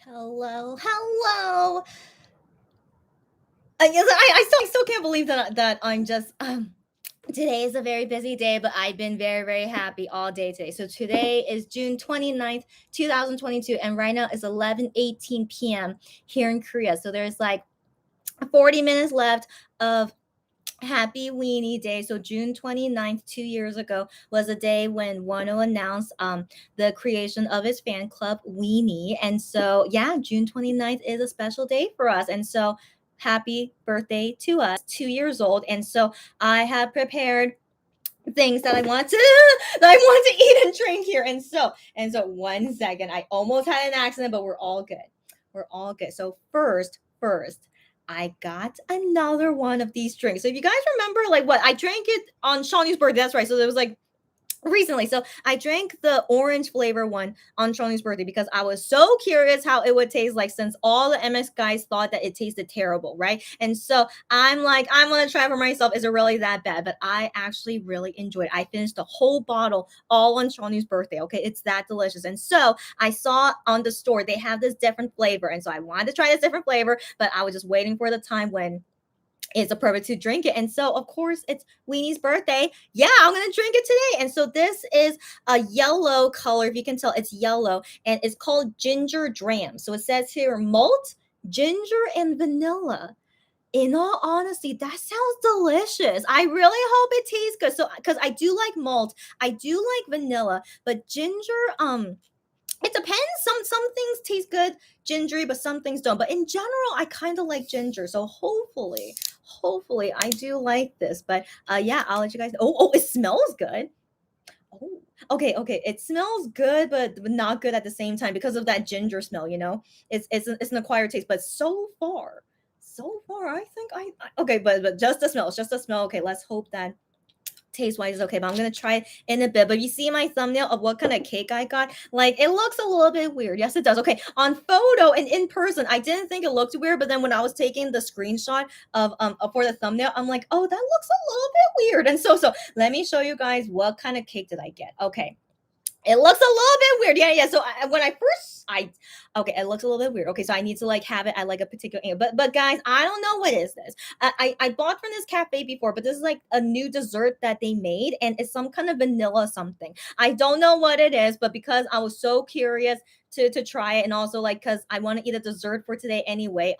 Hello, hello. Yes, I still can't believe that I'm just today is a very busy day, but I've been very, very happy all day today. So today is June 29th, 2022, and right now it's 11:18 p.m. here in Korea. So there's like 40 minutes left of Happy Weenie Day. So June 29th, 2 years ago, was a day when Wano announced the creation of his fan club, Weenie. And so, yeah, June 29th is a special day for us. And so, happy birthday to us, 2 years old. And so, I have prepared things that I want to eat and drink here. And so 1 second. I almost had an accident, but we're all good. We're all good. So first, I got another one of these drinks. So if you guys remember, like what I drank it on Shawnee's birthday. That's right. So there was like recently. So I drank the orange flavor one on Shawnee's birthday because I was so curious how it would taste like since all the MS guys thought that it tasted terrible, right? And so I'm like, I'm gonna try for myself. Is it really that bad? But I actually really enjoyed it. I finished the whole bottle all on Shawnee's birthday. Okay, it's that delicious. And so I saw on the store they have this different flavor. And so I wanted to try this different flavor, but I was just waiting for the time when it's appropriate to drink it. And so, of course, it's Weenie's birthday. Yeah, I'm gonna drink it today. And so this is a yellow color. If you can tell, it's yellow, and it's called ginger dram. So it says here malt, ginger, and vanilla. In all honesty, that sounds delicious. I really hope it tastes good. So, because I do like malt, I do like vanilla, but ginger, it depends. Some things taste good gingery, but some things don't. But in general, I kind of like ginger. So hopefully I do like this. But yeah, I'll let you guys know. Oh, it smells good. Oh, okay. It smells good, but not good at the same time because of that ginger smell. It's an acquired taste. But so far, I think okay. But just the smell. It's just the smell. Okay, let's hope that taste wise is okay, but I'm gonna try it in a bit. But you see my thumbnail of what kind of cake I got? Like it looks a little bit weird. Yes, it does. Okay, on photo and in person, I didn't think it looked weird, but then when I was taking the screenshot of for the thumbnail, I'm like, oh, that looks a little bit weird. And so let me show you guys what kind of cake did I get. Okay, it looks a little bit weird. Yeah. So when I first, okay, it looks a little bit weird. Okay, so I need to like have it at like a particular angle. But guys, I don't know what is this. I bought from this cafe before, but this is like a new dessert that they made, and it's some kind of vanilla something. I don't know what it is, but because I was so curious to try it, and also like because I want to eat a dessert for today anyway.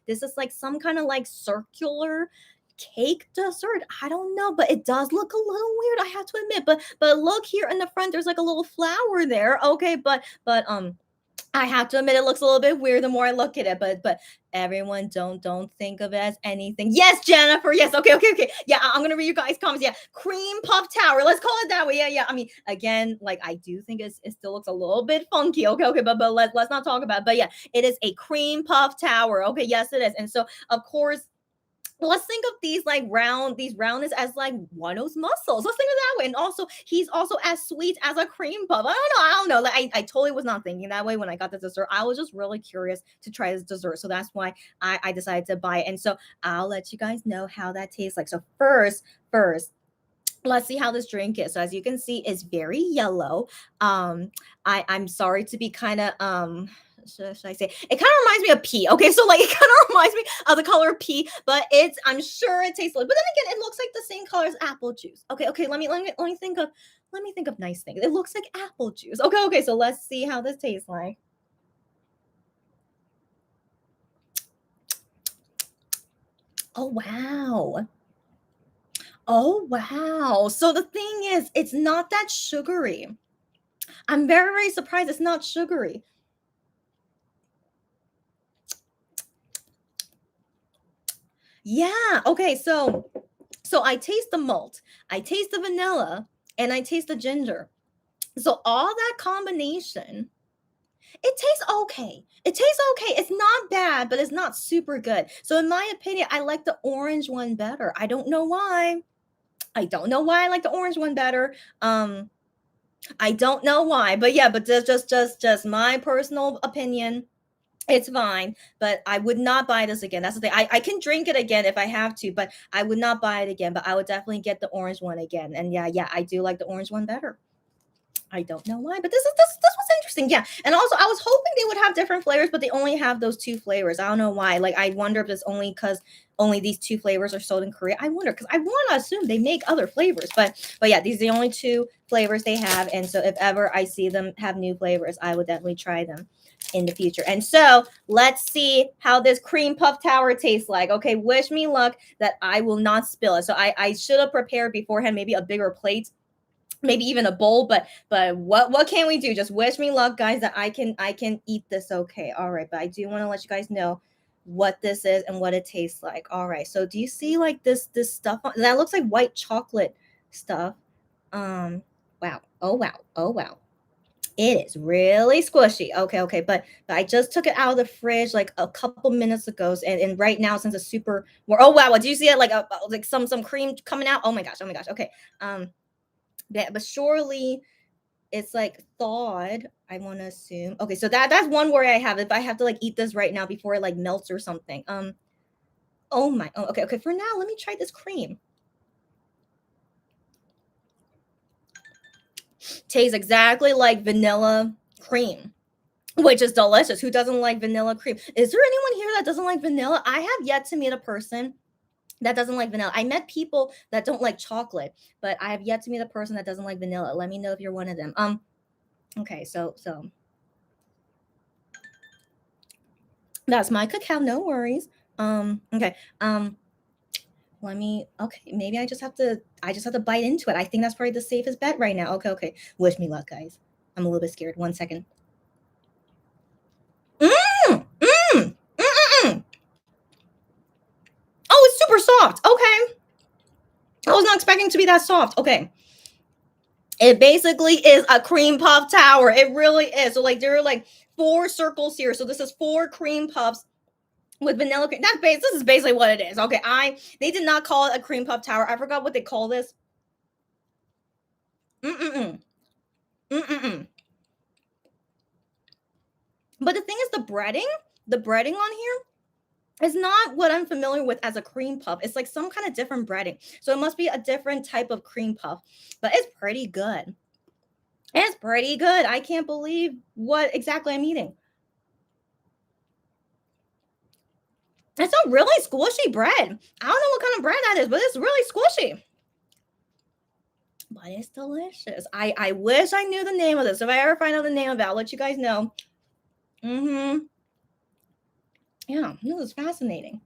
This is like some kind of like circular cake dessert. I don't know, but it does look a little weird, I have to admit. But look here in the front, there's like a little flower there. Okay, but I have to admit it looks a little bit weird the more I look at it. But everyone don't think of it as anything. Yes, Jennifer. Yes. Okay. Yeah, I'm gonna read you guys' comments. Yeah, cream puff tower. Let's call it that way. Yeah. I mean, again, like I do think it still looks a little bit funky. Okay. But let's not talk about it. But yeah, it is a cream puff tower. Okay, yes, it is. And so of course let's think of these roundness as like Wano's muscles. Let's think of it that way. And also, he's also as sweet as a cream puff. I don't know. Like I totally was not thinking that way when I got the dessert. I was just really curious to try this dessert. So that's why I decided to buy it. And so I'll let you guys know how that tastes like. So first, let's see how this drink is. So as you can see, it's very yellow. I'm sorry to be kind of should I say it kind of reminds me of pee. Okay, so like it kind of reminds me of the color of pee, but I'm sure it tastes like, but then again, it looks like the same color as apple juice. Okay, let me think of nice things. It looks like apple juice. Okay, so let's see how this tastes like. Oh wow. Oh wow. So the thing is, it's not that sugary. I'm very, very surprised it's not sugary. Yeah. Okay. So I taste the malt, I taste the vanilla, and I taste the ginger. So all that combination, it tastes okay. It tastes okay. It's not bad, but it's not super good. So in my opinion, I like the orange one better. I don't know why. I don't know why I like the orange one better. Um, I don't know why, but yeah, but just my personal opinion. It's fine, but I would not buy this again. That's the thing. I can drink it again if I have to, but I would not buy it again. But I would definitely get the orange one again. And yeah, I do like the orange one better. I don't know why, but this was interesting. Yeah. And also, I was hoping they would have different flavors, but they only have those two flavors. I don't know why. Like, I wonder if it's only because only these two flavors are sold in Korea. I wonder because I want to assume they make other flavors, but yeah, these are the only two flavors they have. And so if ever I see them have new flavors, I would definitely try them in the future. And so let's see how this cream puff tower tastes like. Okay, wish me luck that I will not spill it. So I should have prepared beforehand, maybe a bigger plate, maybe even a bowl, but what can we do? Just wish me luck, guys, that I can eat this. Okay, all right, but I do want to let you guys know what this is and what it tastes like. All right, so do you see like this stuff that looks like white chocolate stuff? Wow, oh wow, oh wow, it is really squishy. Okay, okay, but I just took it out of the fridge like a couple minutes ago, and right now since it's super oh wow, do you see it like like some cream coming out? Oh my gosh, oh my gosh. Okay, yeah, but surely it's like thawed, I want to assume. Okay, so that's one worry I have. If I have to like eat this right now before it like melts or something. Oh my. Oh, okay, okay. For now, let me try this cream. Tastes exactly like vanilla cream, which is delicious. Who doesn't like vanilla cream? Is there anyone here that doesn't like vanilla? I have yet to meet a person that doesn't like vanilla. I met people that don't like chocolate, but I have yet to meet a person that doesn't like vanilla. Let me know if you're one of them. Okay, so that's my cacao, no worries. Okay. Let me okay, maybe I just have to bite into it. I think that's probably the safest bet right now. Okay, okay. Wish me luck, guys. I'm a little bit scared. 1 second. Mm, mm, mm, mm. Oh, it's super soft. Okay. I was not expecting to be that soft. Okay. It basically is a cream puff tower. It really is. So like there are like 4 circles here. So this is 4 cream puffs with vanilla cream. This is basically what it is. Okay, they did not call it a cream puff tower. I forgot what they call this. Mm-mm-mm. Mm-mm-mm. But the thing is, the breading on here is not what I'm familiar with as a cream puff. It's like some kind of different breading. So it must be a different type of cream puff. But it's pretty good. It's pretty good. I can't believe what exactly I'm eating. It's a really squishy bread. I don't know what kind of bread that is, but it's really squishy. But it's delicious. I wish I knew the name of this. If I ever find out the name of it, I'll let you guys know. Mm-hmm. Yeah, this is fascinating.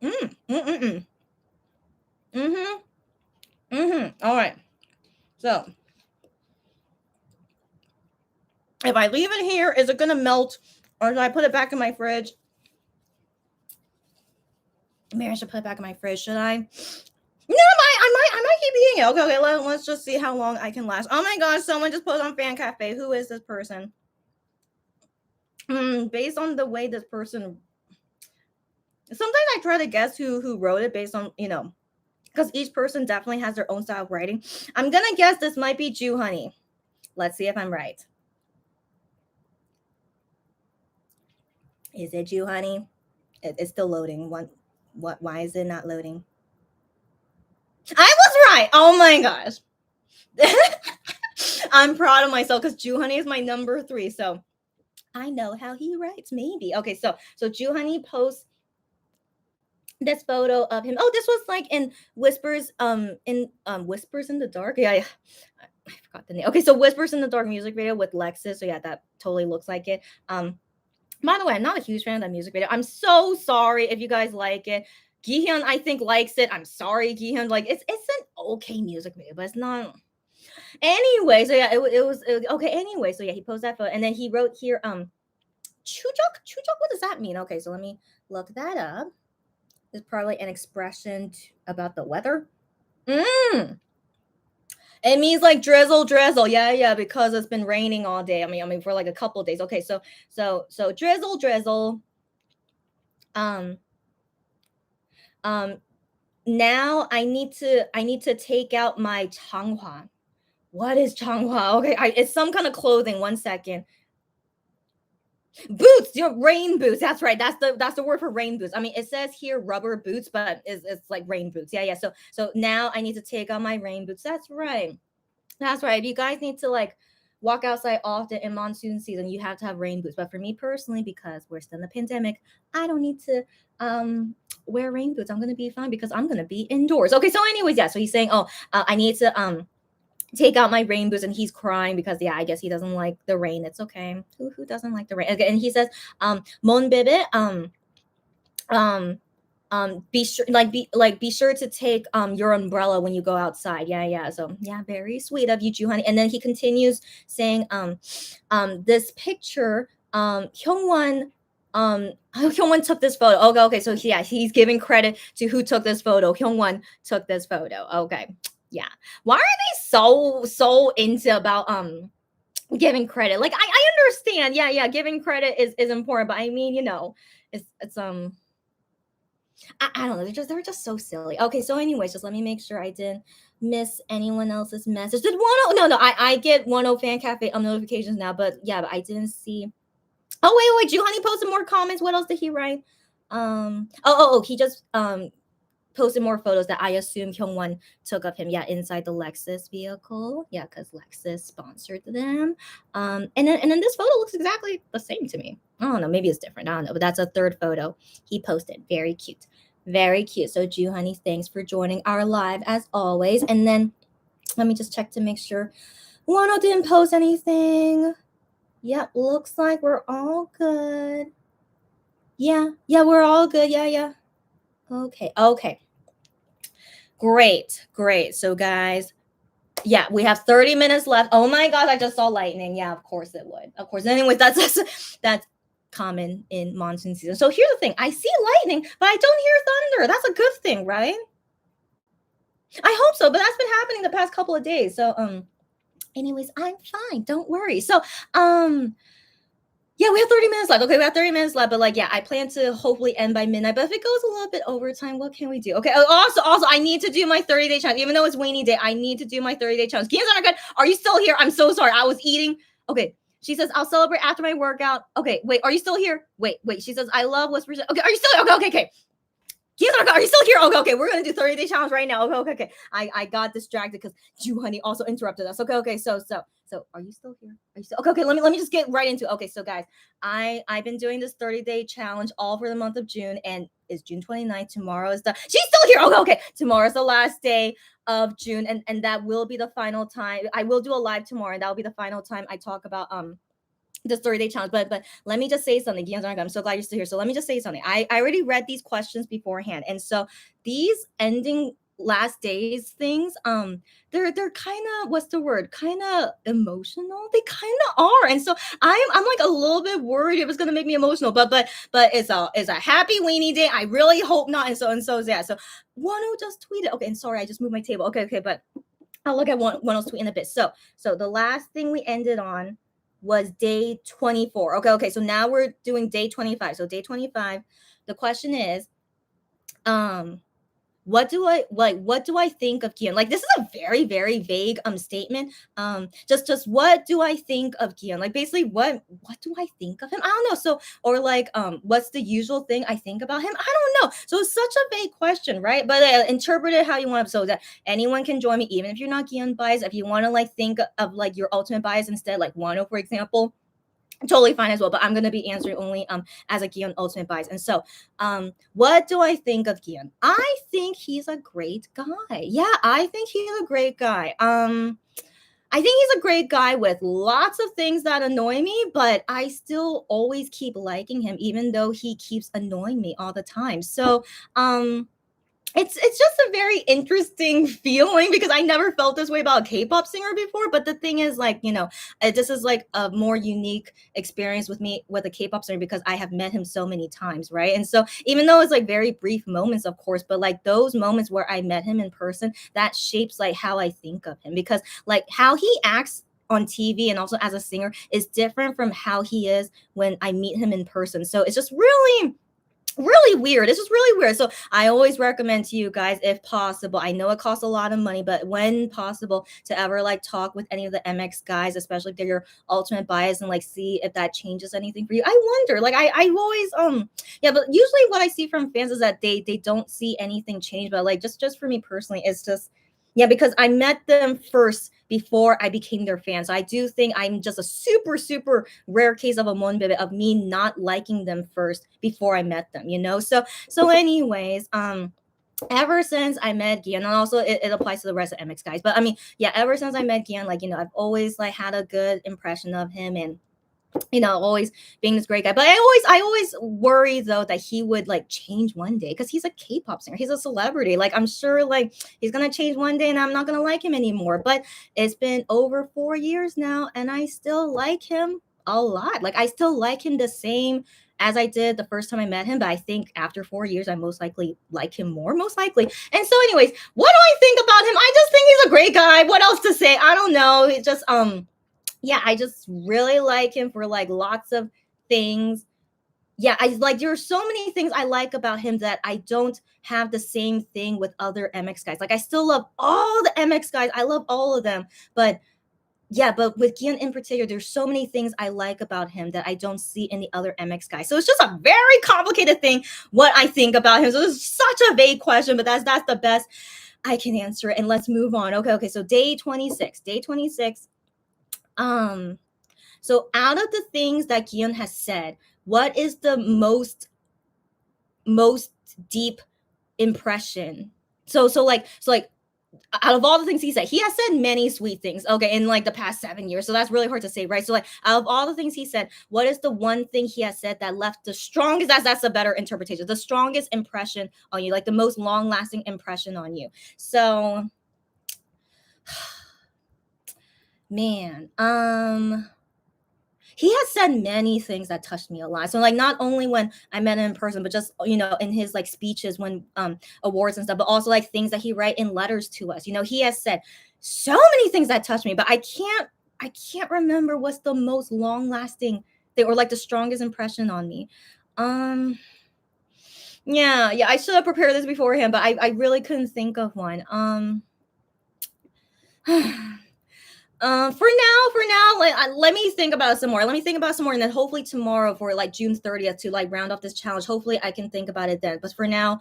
Mm-mm-mm. Mm-hmm. Mm-hmm. All right. So if I leave it here, is it gonna melt? Or should I put it back in my fridge? Maybe I should put it back in my fridge. Should I? No, I might keep eating it. Okay, okay. Let's just see how long I can last. Oh my gosh, someone just put on Fan Cafe. Who is this person? Based on the way this person, sometimes I try to guess who wrote it based on because each person definitely has their own style of writing. I'm gonna guess this might be Jew Honey. Let's see if I'm right. Is it Jew Honey? It's still loading. What? Why is it not loading? I was right. Oh my gosh. I'm proud of myself because Jew Honey is my number 3. So I know how he writes. Maybe. Okay, so Jew Honey posts this photo of him. Oh, this was like in Whispers in the Dark. Yeah, yeah. I forgot the name. Okay, so Whispers in the Dark music video with Lexus. So yeah, that totally looks like it. By the way, I'm not a huge fan of that music video. I'm so sorry if you guys like it. Gihyun, I think, likes it. I'm sorry, Gihyun. Like it's an okay music video, but it's not. Anyway, so yeah, it was okay. Anyway, so yeah, he posted that photo, and then he wrote here, chujok. Chujok, what does that mean? Okay, so let me look that up. It's probably an expression about the weather. It means like drizzle, drizzle. Yeah, yeah, because it's been raining all day. I mean, for like a couple of days. Okay, so drizzle, drizzle. Um, um. Now I need to take out my changhua. What is changhua? Okay, it's some kind of clothing. 1 second. Boots, your rain boots. That's right. That's the word for rain boots. I mean, it says here rubber boots, but it's like rain boots. Yeah, yeah. So now I need to take out my rain boots. That's right. That's right. If you guys need to like walk outside often in monsoon season, you have to have rain boots. But for me personally, because we're still in the pandemic, I don't need to wear rain boots. I'm gonna be fine because I'm gonna be indoors. Okay, so anyways, yeah. So he's saying, oh, I need to take out my rain boots, and he's crying because yeah, I guess he doesn't like the rain. It's okay. Who doesn't like the rain? Okay, and he says, mon bebe, um be sure be sure to take your umbrella when you go outside. Yeah, yeah. So yeah, very sweet of you, Ju honey. And then he continues saying, this picture, Hyungwon, Hyungwon took this photo. Okay, okay. So yeah, he's giving credit to who took this photo. Hyungwon took this photo. Okay. Yeah. Why are they so into about giving credit? Like I understand. Yeah, yeah, giving credit is important, but I mean, it's I don't know. They were just so silly. Okay, so anyways, just let me make sure I didn't miss anyone else's message. Did one oh no, I get 10 fan cafe notifications now, but yeah, but I didn't see. Oh wait, Juhani posted more comments. What else did he write? He just posted more photos that I assume Kyungwon took of him. Yeah, inside the Lexus vehicle. Yeah, because Lexus sponsored them. And then this photo looks exactly the same to me. I don't know, maybe it's different. I don't know, but that's a third photo he posted. Very cute. Very cute. So Ju Honey, thanks for joining our live as always. And then let me just check to make sure Wano didn't post anything. Yep, looks like we're all good. Yeah, we're all good. Yeah. Okay. Great. So guys, yeah, we have 30 minutes left. Oh my god, I just saw lightning. Yeah, of course it would. Of course. Anyways, that's common in monsoon season. So here's the thing. I see lightning, but I don't hear thunder. That's a good thing, right? I hope so, but that's been happening the past couple of days. So anyways, I'm fine. Don't worry. So yeah, we have 30 minutes left. Okay, we have 30 minutes left, but like, yeah, I plan to hopefully end by midnight. But if it goes a little bit overtime, what can we do? Okay. Also, I need to do my 30-day challenge. Even though it's WENEE day, I need to do my 30-day challenge. Games are good. Are you still here? I'm so sorry. I was eating. Okay. She says, I'll celebrate after my workout. Okay, wait, are you still here? Wait. She says, I love whispers. Okay, are you still okay. Are you still here? Okay. We're gonna do 30-day challenge right now. Okay. I got distracted because Ju Honey also interrupted us. Okay. So are you still here? Are you still okay? Let me just get right into it. Okay, so guys, I've been doing this 30-day challenge all for the month of June, and it's June 29th. Tomorrow is she's still here. Okay. Tomorrow's the last day of June, and that will be the final time. I will do a live tomorrow, and that will be the final time I talk about this 30-day challenge. But let me just say something. I'm so glad you're still here. So let me just say something. I already read these questions beforehand. And so these ending last days things, they're kind of, what's the word? Kind of emotional. They kind of are. And so I'm like a little bit worried it was gonna make me emotional. But it's a happy WENEE day. I really hope not. And so yeah. So Wano just tweeted. Okay, and sorry, I just moved my table. Okay, but I'll look at Wano's tweet in a bit. So the last thing we ended on was day 24. Okay. So now we're doing day 25. So day 25, the question is, what do I think of Gion? Like, this is a very, very vague statement. Just what do I think of Gion? Like, basically, what do I think of him? I don't know. So, or like, what's the usual thing I think about him? I don't know. So it's such a vague question, right? But interpret it how you want, so that anyone can join me, even if you're not Gion bias. If you want to like think of like your ultimate bias instead, like Wano, for example, totally fine as well. But I'm going to be answering only as a Gion ultimate bias. And so what do I think of Gion? I think he's a great guy. Yeah, I think he's a great guy. I think he's a great guy with lots of things that annoy me, but I still always keep liking him, even though he keeps annoying me all the time. So it's just a very interesting feeling, because I never felt this way about a K-pop singer before. But the thing is, like, this is like a more unique experience with me with a K-pop singer, because I have met him so many times, right? And so even though it's like very brief moments, of course, but like those moments where I met him in person, that shapes like how I think of him, because like how he acts on TV and also as a singer is different from how he is when I meet him in person. So it's just really weird. It's just really weird. So I always recommend to you guys, if possible, I know it costs a lot of money, but when possible, to ever like talk with any of the MX guys, especially if they're your ultimate bias, and like see if that changes anything for you. I wonder, like I always yeah, but usually what I see from fans is that they don't see anything change. But like just for me personally, it's just, yeah, because I met them first before I became their fan. So I do think I'm just a super, super rare case of a monbebe of me not liking them first before I met them, you know? So anyways, ever since I met Gian, and also it applies to the rest of MX guys, but I mean, yeah, ever since I met Gian, like, you know, I've always like had a good impression of him, and you know, always being this great guy. But I always worry though that he would like change one day because he's a K-pop singer. He's a celebrity. Like I'm sure like he's gonna change one day and I'm not gonna like him anymore. But it's been over 4 years now and I still like him a lot. Like I still like him the same as I did the first time I met him. But I think after 4 years, I most likely like him more, most likely. And so, anyways, what do I think about him? I just think he's a great guy. What else to say? I don't know. It just yeah, I just really like him for like lots of things. Yeah, I like there are so many things I like about him that I don't have the same thing with other MX guys. Like I still love all the MX guys. I love all of them. But yeah, but with Gian in particular, there's so many things I like about him that I don't see in the other MX guys. So it's just a very complicated thing what I think about him. So it's such a vague question, but that's the best I can answer it. And let's move on. Okay. So day 26. Day 26. So out of the things that Gian has said, what is the most deep impression? So out of all the things he has said many sweet things, okay, in like the past 7 years. So that's really hard to say, right? So like out of all the things he said, what is the one thing he has said that left the strongest, that's a better interpretation, the strongest impression on you, like the most long-lasting impression on you? So man, he has said many things that touched me a lot. So like not only when I met him in person, but just you know in his like speeches when awards and stuff, but also like things that he write in letters to us. You know, he has said so many things that touched me, but I can't remember what's the most long lasting thing or like the strongest impression on me. Um yeah, I should have prepared this beforehand, but I really couldn't think of one. For now, let me think about it some more. Let me think about it some more, and then hopefully tomorrow for like June 30th to like round off this challenge. Hopefully, I can think about it then. But for now,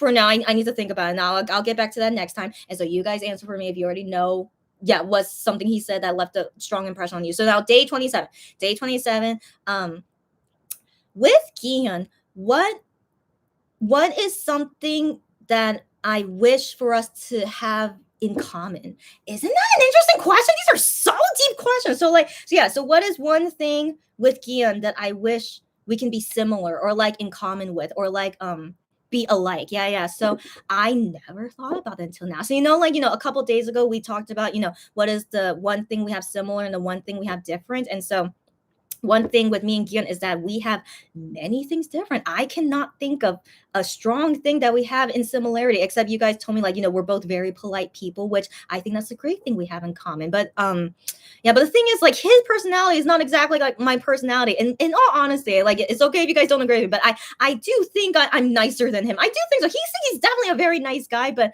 I need to think about it. Now, I'll get back to that next time. And so you guys answer for me if you already know. Yeah, what's something he said that left a strong impression on you. So now, day 27. Day 27. With Gian, what is something that I wish for us to have in common? Isn't that an interesting question? These are so deep questions. So what is one thing with Gian that I wish we can be similar or like in common with or like be alike? Yeah. So I never thought about it until now. So a couple days ago we talked about, what is the one thing we have similar and the one thing we have different. And so one thing with me and Gian is that we have many things different. I cannot think of a strong thing that we have in similarity, except you guys told me we're both very polite people, which I think that's a great thing we have in common. But yeah, but the thing is his personality is not exactly like my personality. And in all honesty, it's okay if you guys don't agree with me, but I do think I'm nicer than him. I do think so. He's definitely a very nice guy, but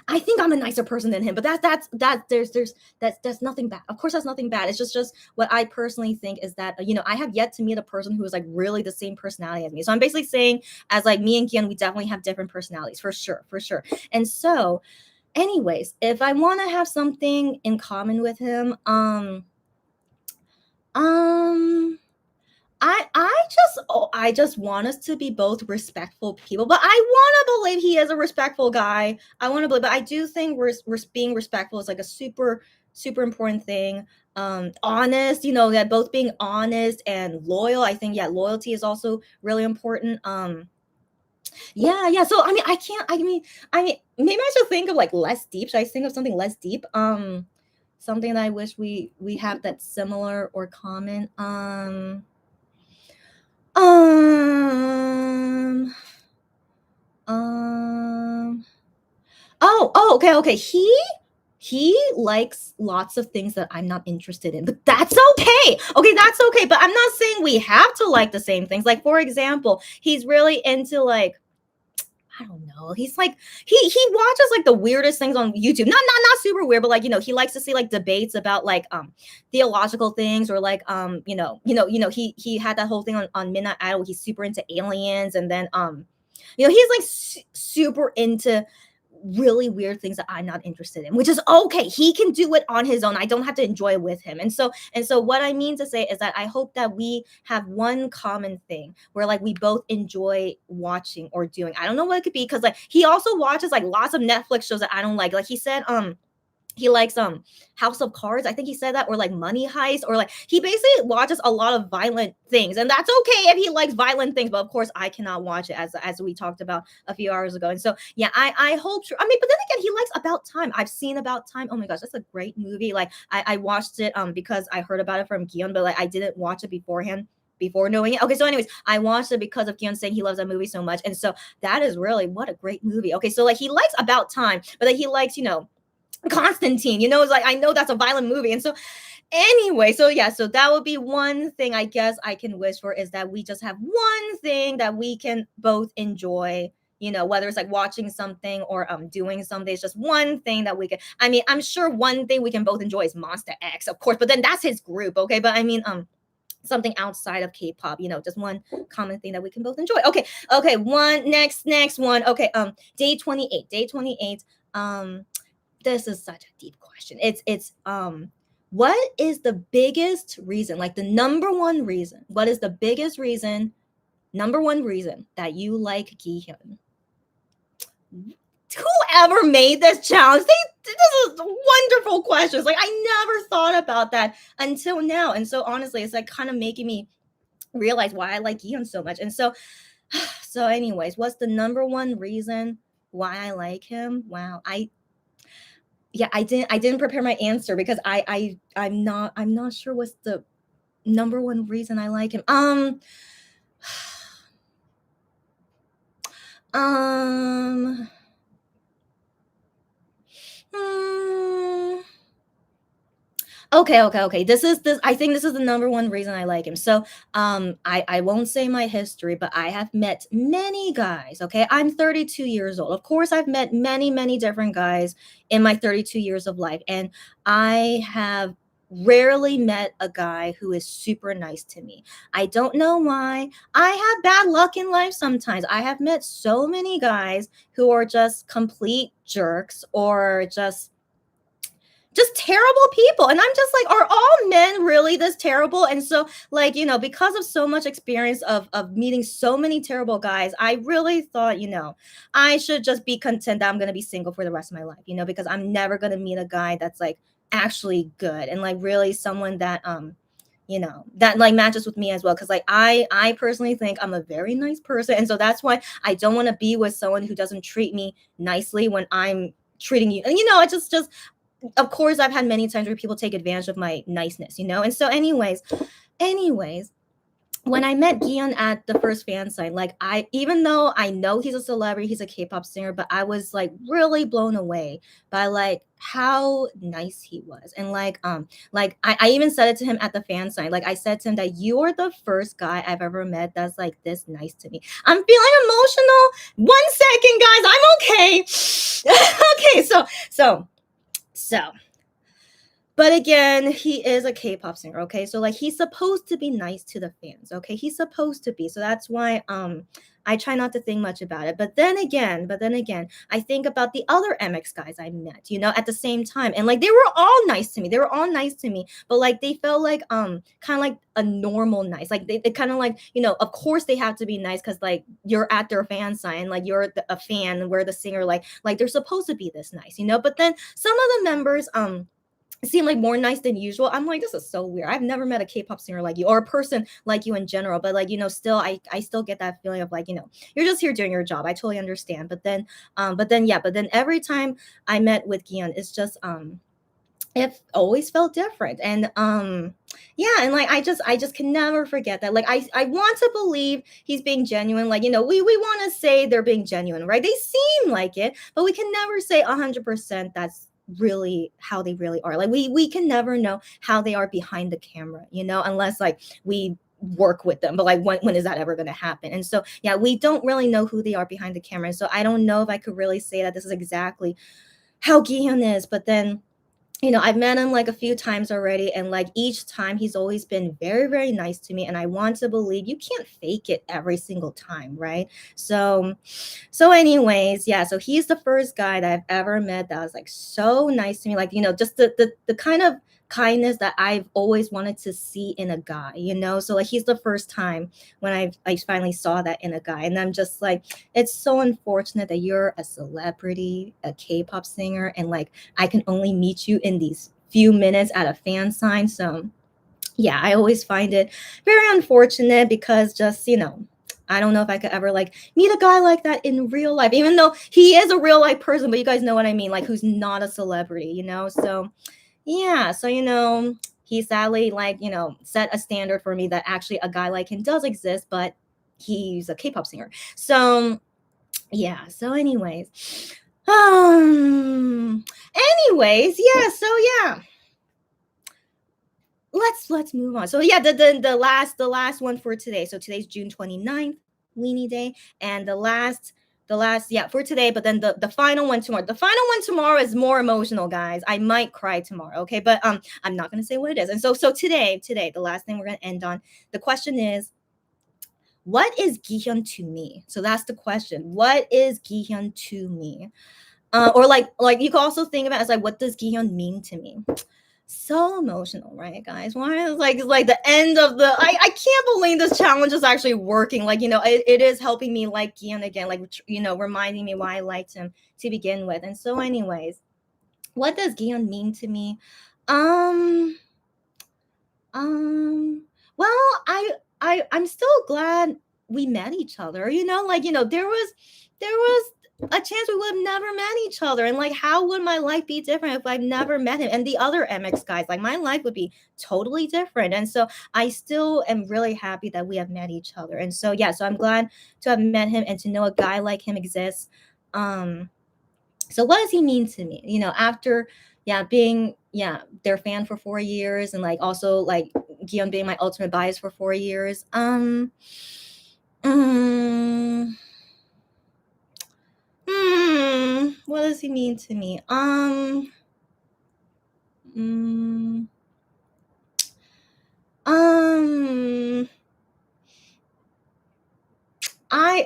I think I'm a nicer person than him, but that's nothing bad. Of course, that's nothing bad. It's just what I personally think is that I have yet to meet a person who is really the same personality as me. So I'm basically saying, as me and Gian, we definitely have different personalities for sure. And so, anyways, if I want to have something in common with him, I just want us to be both respectful people, but I want to believe he is a respectful guy. I want to believe, but I do think we're being respectful is a super important thing. Honest, that both being honest and loyal. I think loyalty is also really important. Yeah. So I mean, maybe I should think of less deep. Should I think of something less deep? Something that I wish we have that's similar or common. Okay. He likes lots of things that I'm not interested in, but that's okay. Okay, that's okay. But I'm not saying we have to like the same things. Like, for example, he's really into I don't know. He's he watches the weirdest things on YouTube. Not super weird, but he likes to see debates about theological things or he had that whole thing on Midnight Idol. He's super into aliens, and then he's super into really weird things that I'm not interested in, which is okay. He can do it on his own. I don't have to enjoy it with him. And so what I mean to say is that I hope that we have one common thing where like we both enjoy watching or doing. I don't know what it could be, because like he also watches like lots of Netflix shows that I don't like. Like he said, he likes House of Cards, I think he said that, or like Money Heist, or like he basically watches a lot of violent things, and that's okay if he likes violent things, but of course I cannot watch it, as we talked about a few hours ago. And so yeah, I hope, I mean, but then again, he likes About Time. I've seen About Time. Oh my gosh, that's a great movie. Like I watched it because I heard about it from Guillaume, but like I didn't watch it beforehand before knowing it. Okay, so anyways, I watched it because of Guillaume saying he loves that movie so much. And so that is really, what a great movie. Okay, so like he likes About Time, but like he likes, Constantine, it's like, I know that's a violent movie. And so anyway, so yeah, so that would be one thing I guess I can wish for, is that we just have one thing that we can both enjoy, whether it's like watching something or doing something. It's just one thing that we can, I mean, I'm sure one thing we can both enjoy is Monster X, of course, but then that's his group, okay? But I mean, something outside of K-pop, just one common thing that we can both enjoy. Okay, one next one. Okay, day 28. This is such a deep question. It's what is the biggest reason, like the number one reason? What is the biggest reason, number one reason that you like Gihyun? Whoever made this challenge, this is wonderful questions. Like I never thought about that until now. And so honestly, it's like kind of making me realize why I like Gihyun so much. And so anyways, what's the number one reason why I like him? Wow. I didn't prepare my answer because I'm not sure what's the number one reason I like him. Hmm. Okay. This I think this is the number one reason I like him. So I won't say my history, but I have met many guys. Okay. I'm 32 years old. Of course, I've met many different guys in my 32 years of life. And I have rarely met a guy who is super nice to me. I don't know why. I have bad luck in life sometimes. I have met so many guys who are just complete jerks, or just terrible people. And I'm just like, are all men really this terrible? And so like, because of so much experience of meeting so many terrible guys, I really thought, I should just be content that I'm going to be single for the rest of my life, because I'm never going to meet a guy that's like actually good, and like really someone that that like matches with me as well. Cause like I personally think I'm a very nice person. And so that's why I don't want to be with someone who doesn't treat me nicely when I'm treating you. And it just of course, I've had many times where people take advantage of my niceness, And so anyways, when I met Gion at the first fan sign, like even though I know he's a celebrity, he's a K-pop singer, but I was like really blown away by like how nice he was. And like I even said it to him at the fan sign. Like I said to him that you are the first guy I've ever met that's like this nice to me. I'm feeling emotional. 1 second, guys. I'm okay. Okay, so but again, he is a K-pop singer, okay? So like he's supposed to be nice to the fans, okay? He's supposed to be. So that's why I try not to think much about it. But then again, I think about the other MX guys I met, at the same time. And like they were all nice to me. But like they felt like kind of like a normal nice. Like they kind of like, of course they have to be nice because like you're at their fan sign, like you're a fan, we're the singer, like they're supposed to be this nice, But then some of the members seem like more nice than usual. I'm like, this is so weird. I've never met a K-pop singer like you, or a person like you in general. But like, still I still get that feeling of like, you're just here doing your job. I totally understand. But then every time I met with Gion, it's just it always felt different. And yeah, and like I just can never forget that. Like I want to believe he's being genuine. Like, we want to say they're being genuine, right? They seem like it, but we can never say 100% that's really how they really are. Like we can never know how they are behind the camera, unless like we work with them. But like when is that ever going to happen? And so yeah, we don't really know who they are behind the camera. And so I don't know if I could really say that this is exactly how Gihyun is. But then I've met him like a few times already, and like each time he's always been very, very nice to me. And I want to believe you can't fake it every single time, right? So, anyways, yeah. So he's the first guy that I've ever met that was like so nice to me, like just the kind of kindness that I've always wanted to see in a guy, So like he's the first time when I finally saw that in a guy, and I'm just like, it's so unfortunate that you're a celebrity, a K-pop singer, and like I can only meet you in these few minutes at a fan sign. So yeah, I always find it very unfortunate because just, I don't know if I could ever like meet a guy like that in real life, even though he is a real life person, but you guys know what I mean, like who's not a celebrity. So yeah, so he sadly like, set a standard for me that actually a guy like him does exist, but he's a K-pop singer. So yeah, so um anyways, yeah, so yeah, let's move on. So yeah, the last one for today. So today's June 29th, Weenie Day, and the last yeah for today, but then the final one tomorrow. The final one tomorrow is more emotional, guys. I might cry tomorrow, okay? But I'm not gonna say what it is. And so today, the last thing we're gonna end on. The question is, what is Gihyun to me? So that's the question. What is Gihyun to me? Or like you can also think about it as like, what does Gihyun mean to me? So emotional, right, guys? Why is like it's like the end of the I can't believe this challenge is actually working. Like, it is helping me like Gihyun again, like reminding me why I liked him to begin with. And so anyways, what does Gihyun mean to me? Um um, well, I'm still glad we met each other. There was a chance we would have never met each other. And like, how would my life be different if I've never met him and the other MX guys? Like, my life would be totally different. And so I still am really happy that we have met each other. And so yeah, so I'm glad to have met him and to know a guy like him exists. So what does he mean to me, after being their fan for 4 years, and like also like Guillaume being my ultimate bias for 4 years. Mm, what does he mean to me? Mm, um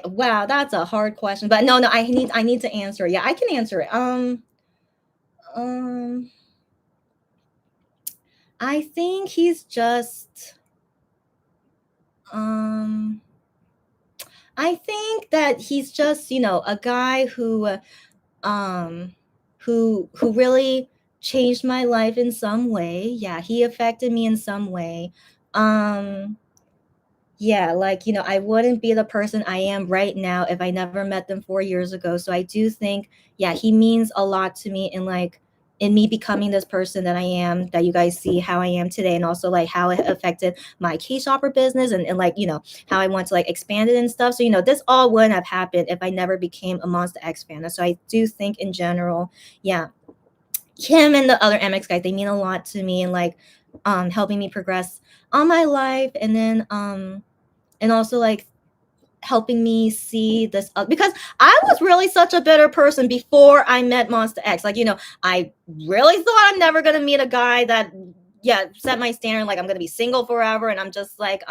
wow, that's a hard question, but no, I need to answer it. Yeah, I can answer it. Um I think he's just um I think that he's just, a guy um who really changed my life in some way. Yeah, he affected me in some way. Um yeah, like, I wouldn't be the person I am right now if I never met them 4 years ago. So I do think, yeah, he means a lot to me in me becoming this person that I am, that you guys see how I am today, and also like how it affected my K-shopper business, and like, how I want to like expand it and stuff. So, this all wouldn't have happened if I never became a Monster X fan. So I do think in general, yeah, him and the other MX guys, they mean a lot to me, and like helping me progress on my life, and also like helping me see this because I was really such a bitter person before I met Monster X. Like, I really thought I'm never gonna meet a guy that set my standard, like I'm gonna be single forever, and I'm just like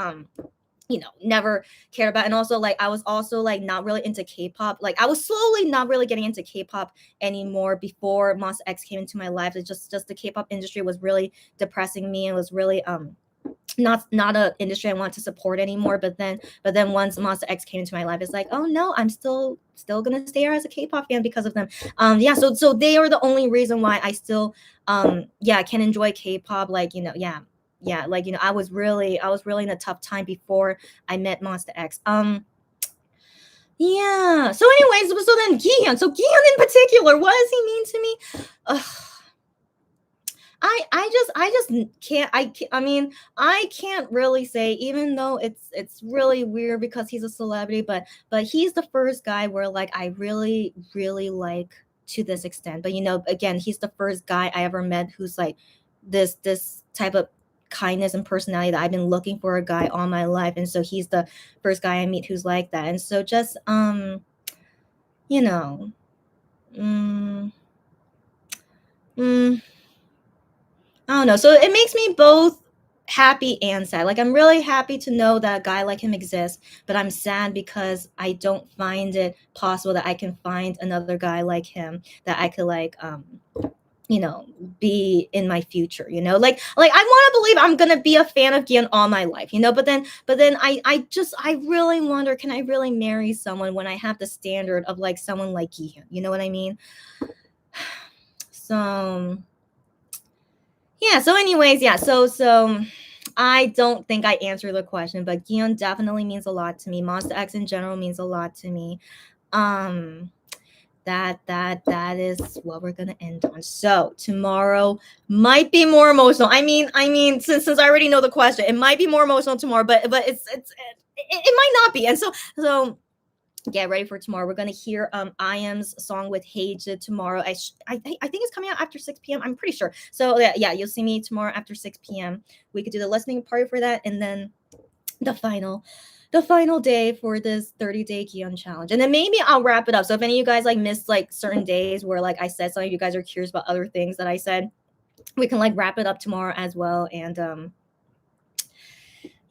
never cared about. And also like I was also like not really into K-pop. Like I was slowly not really getting into K-pop anymore before Monster X came into my life. It's just the K-pop industry was really depressing me, and was really not a industry I want to support anymore. But then once Monster X came into my life, it's like, oh no, I'm still gonna stay here as a K-pop fan because of them. So they are the only reason why I still can enjoy K-pop. Like, like, I was really in a tough time before I met Monster X. Yeah. So anyways, so then Gihyun in particular, what does he mean to me? Ugh, I just can't. I mean, I can't really say, even though it's really weird because he's a celebrity, but he's the first guy where like I really really like to this extent. But again, he's the first guy I ever met who's like this type of kindness and personality that I've been looking for a guy all my life. And so he's the first guy I meet who's like that. And so just you know mm, mm, don't know. So it makes me both happy and sad. Like, I'm really happy to know that a guy like him exists, but I'm sad because I don't find it possible that I can find another guy like him that I could like you know, be in my future, you know, like I want to believe I'm gonna be a fan of Gian all my life, you know, but then I really wonder, can I really marry someone when I have the standard of like someone like Gian, you know what I mean? So yeah, so anyways, yeah, so I don't think I answered the question, but Gian definitely means a lot to me. Monster X in general means a lot to me. um that is what we're gonna end on. So tomorrow might be more emotional. I mean, since I already know the question, it might be more emotional tomorrow, but it might not be. And so get ready for tomorrow. We're gonna hear I Am's song with Hage tomorrow. I think it's coming out after 6 p.m. I'm pretty sure. So yeah, you'll see me tomorrow after 6 p.m. We could do the listening party for that, and then the final day for this 30-day Kion challenge. And then maybe I'll wrap it up. So if any of you guys like missed like certain days where like I said some of you guys are curious about other things that I said, we can like wrap it up tomorrow as well. And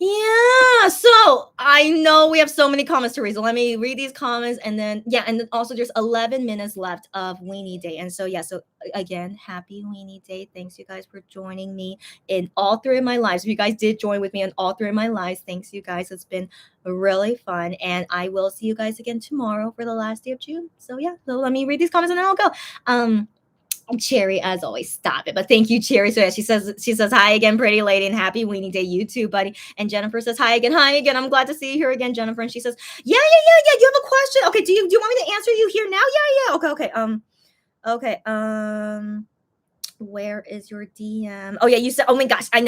yeah, so I know we have so many comments to read. So let me read these comments, and then yeah, and then also there's 11 minutes left of Weenie Day. And so yeah, so again, happy Weenie Day. Thanks you guys for joining me in all three of my lives. If you guys did join with me in all three of my lives, thanks you guys. It's been really fun. And I will see you guys again tomorrow for the last day of June. So yeah, so let me read these comments and then I'll go. Cherry, as always, stop it. But thank you, Cherry. So yeah, she says hi again, pretty lady, and happy Weenie Day, you too, buddy. And Jennifer says hi again, hi again. I'm glad to see you here again, Jennifer. And she says, yeah. You have a question? Okay, do you want me to answer you here now? Yeah. Okay. Where is your DM? Oh yeah, you said. Oh my gosh, I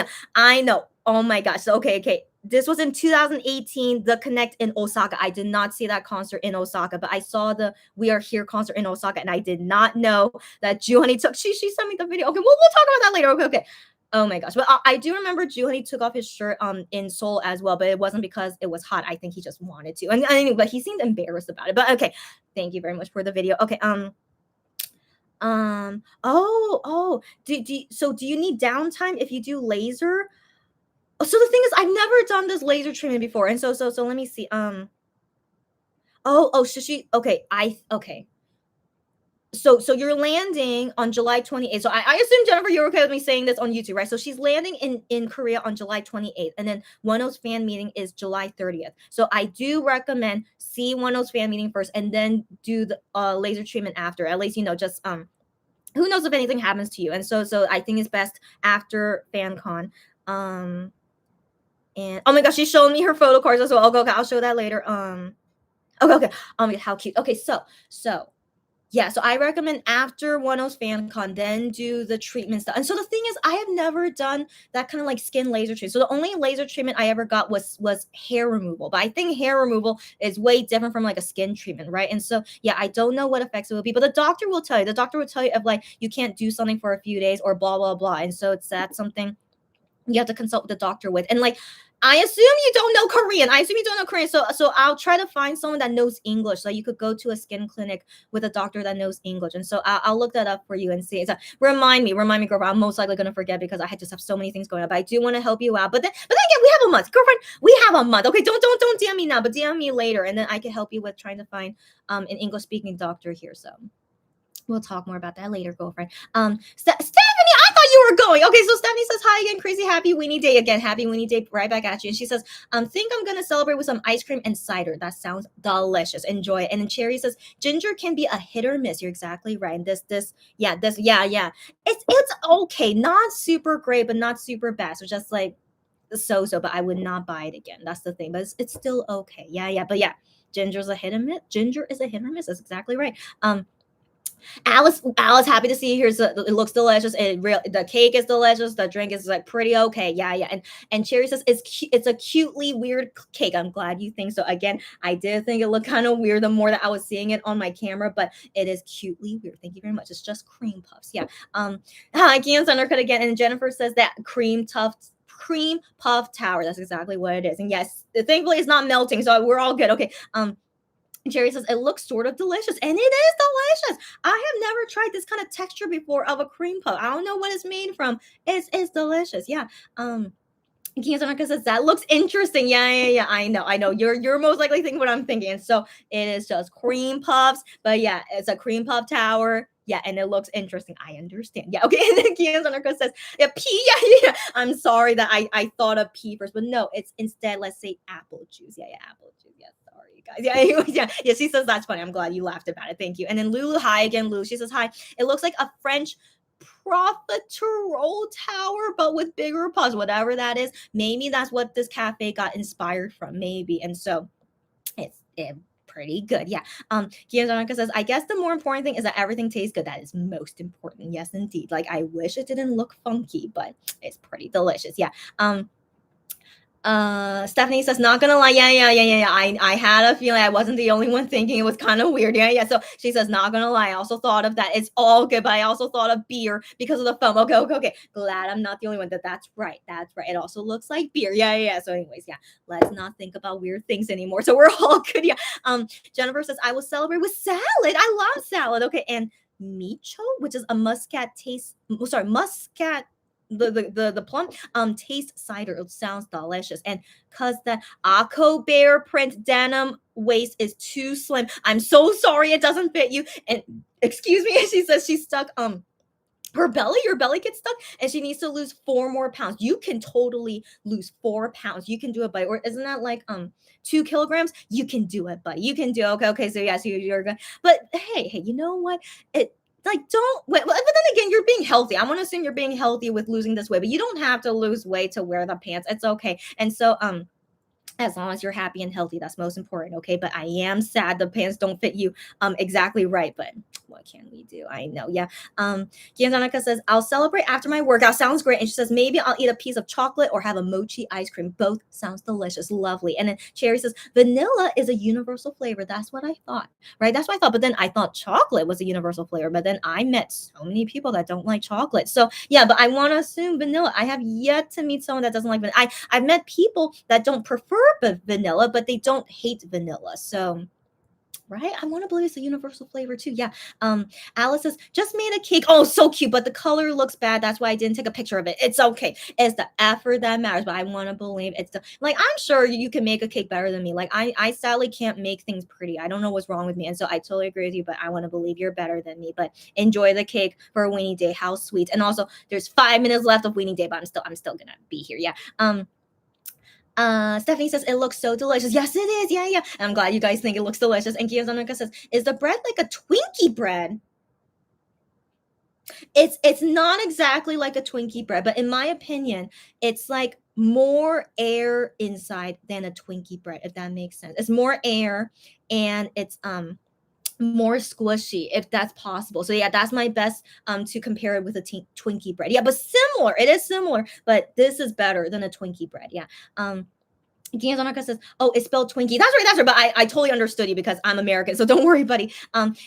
know. Oh my gosh. So okay. This was in 2018, the Connect in Osaka. I did not see that concert in Osaka, but I saw the We Are Here concert in Osaka, and I did not know that Juhani took. She sent me the video. Okay, we'll talk about that later. Okay. Oh my gosh, but I do remember Juhani took off his shirt in Seoul as well, but it wasn't because it was hot. I think he just wanted to, and but he seemed embarrassed about it. But okay, thank you very much for the video. Okay, do you need downtime if you do laser? So the thing is, I've never done this laser treatment before, and so let me see. So she okay. So you're landing on July 28th. So I assume, Jennifer, you're okay with me saying this on YouTube, right? So she's landing in Korea on July 28th, and then Oneo's fan meeting is July 30th. So I do recommend see Oneo's fan meeting first, and then do the laser treatment after. At least just who knows if anything happens to you. And so I think it's best after FanCon. And oh my gosh, she's showing me her photo cards as well. Okay, I'll show that later. Okay. How cute. Okay, so yeah, so I recommend after Oneo's FanCon, then do the treatment stuff. And so the thing is, I have never done that kind of like skin laser treatment. So the only laser treatment I ever got was hair removal. But I think hair removal is way different from like a skin treatment, right? And so yeah, I don't know what effects it will be, but the doctor will tell you. The doctor will tell you if like you can't do something for a few days or blah blah blah. And so that's something you have to consult with the doctor with. And like, I assume you don't know Korean. So I'll try to find someone that knows English. So you could go to a skin clinic with a doctor that knows English. And so I'll look that up for you and see. So remind me, girlfriend. I'm most likely gonna forget because I just have so many things going on. But I do want to help you out. But then again, we have a month, girlfriend. We have a month. Okay, don't DM me now, but DM me later, and then I can help you with trying to find an English speaking doctor here. So we'll talk more about that later, girlfriend. Stephanie, I thought you were going. Okay, so Stephanie says hi again, crazy happy Weenie Day again. Happy Weenie Day right back at you. And she says, think I'm gonna celebrate with some ice cream and cider. That sounds delicious. Enjoy it. And then Cherry says, ginger can be a hit or miss. You're exactly right. And yeah. It's okay. Not super great, but not super bad. So just like so, but I would not buy it again. That's the thing. But it's still okay. Yeah. But yeah, ginger is a hit or miss. That's exactly right. Alice, happy to see you here. So it looks delicious. The cake is delicious. The drink is like pretty okay. Yeah. And Cherry says it's a cutely weird cake. I'm glad you think so. Again, I did think it looked kind of weird the more that I was seeing it on my camera, but it is cutely weird. Thank you very much. It's just cream puffs. Yeah. Hi, Kian's undercut again. And Jennifer says that cream puff tower. That's exactly what it is. And yes, thankfully it's not melting, so we're all good. Okay. Jerry says it looks sort of delicious, and it is delicious. I have never tried this kind of texture before of a cream puff. I don't know what it's made from. It's delicious. Yeah. King Tanaka says that looks interesting. Yeah. I know. You're most likely thinking what I'm thinking. And so it is just cream puffs, but yeah, it's a cream puff tower. Yeah, and it looks interesting. I understand. Yeah, okay. And then King Tanaka says, yeah, pea. Yeah. I'm sorry that I thought of pea first, but no, it's instead, let's say apple juice. Yeah, apple juice. Yeah, sorry guys. Yeah, anyways, yeah. She says that's funny. I'm glad you laughed about it. Thank you. And then Lulu, hi again. Lulu, she says hi. It looks like a French profiterole tower, but with bigger paws, whatever that is. Maybe that's what this cafe got inspired from, maybe. And so it's pretty good. Yeah. Gianzonaka says, I guess the more important thing is that everything tastes good. That is most important. Yes, indeed. Like I wish it didn't look funky, but it's pretty delicious. Yeah. Stephanie says, not gonna lie, yeah. I had a feeling I wasn't the only one thinking it was kind of weird. Yeah. So she says, not gonna lie, I also thought of that. It's all good, but I also thought of beer because of the foam. Okay. Glad I'm not the only one. That's right. It also looks like beer. Yeah. So, anyways, yeah. Let's not think about weird things anymore. So we're all good. Yeah. Jennifer says, I will celebrate with salad. I love salad. Okay, and micho, which is a muscat the plum taste cider. It sounds delicious. And cause the Akko bear print denim waist is too slim, I'm so sorry it doesn't fit you. And excuse me, she says she's stuck her belly gets stuck and she needs to lose 4 more pounds. You can totally lose 4 pounds. You can do it, buddy. Or isn't that like 2 kilograms? You can do it, buddy. You can do it. Okay. So yes, you're good. But hey, you know what? It like don't wait, but then again, you're being healthy. I want to assume you're being healthy with losing this weight, but you don't have to lose weight to wear the pants. It's okay. And so as long as you're happy and healthy, that's most important. Okay, but I am sad the pants don't fit you exactly right, but what can we do? I know. Yeah. Gianzanaka says, I'll celebrate after my workout. Sounds great. And she says, maybe I'll eat a piece of chocolate or have a mochi ice cream. Both sounds delicious. Lovely. And then Cherry says, vanilla is a universal flavor. That's what I thought, right? That's what I thought. But then I thought chocolate was a universal flavor. But then I met so many people that don't like chocolate. So yeah, but I want to assume vanilla. I have yet to meet someone that doesn't like vanilla. I've met people that don't prefer vanilla, but they don't hate vanilla. So right, I want to believe it's a universal flavor too. Yeah. Alice says, just made a cake. Oh, so cute, but the color looks bad. That's why I didn't take a picture of it. It's okay. It's the effort that matters. But I want to believe it's the like I'm sure you can make a cake better than me. Like I sadly can't make things pretty. I don't know what's wrong with me. And so I totally agree with you, but I want to believe you're better than me. But enjoy the cake for Weenie Day. How sweet. And also there's 5 minutes left of Weenie Day, but I'm still gonna be here. Yeah. Stephanie says it looks so delicious. Yes, it is. Yeah. And I'm glad you guys think it looks delicious. And Kiyazanaka says, is the bread like a Twinkie bread? It's not exactly like a Twinkie bread, but in my opinion, it's like more air inside than a Twinkie bread, if that makes sense. It's more air and it's more squishy, if that's possible. So yeah, that's my best to compare it with a Twinkie bread. Yeah, but similar. It is similar, but this is better than a Twinkie bread. Yeah. Gianzanaka says, "Oh, it's spelled Twinkie." That's right. But I totally understood you because I'm American, so don't worry, buddy.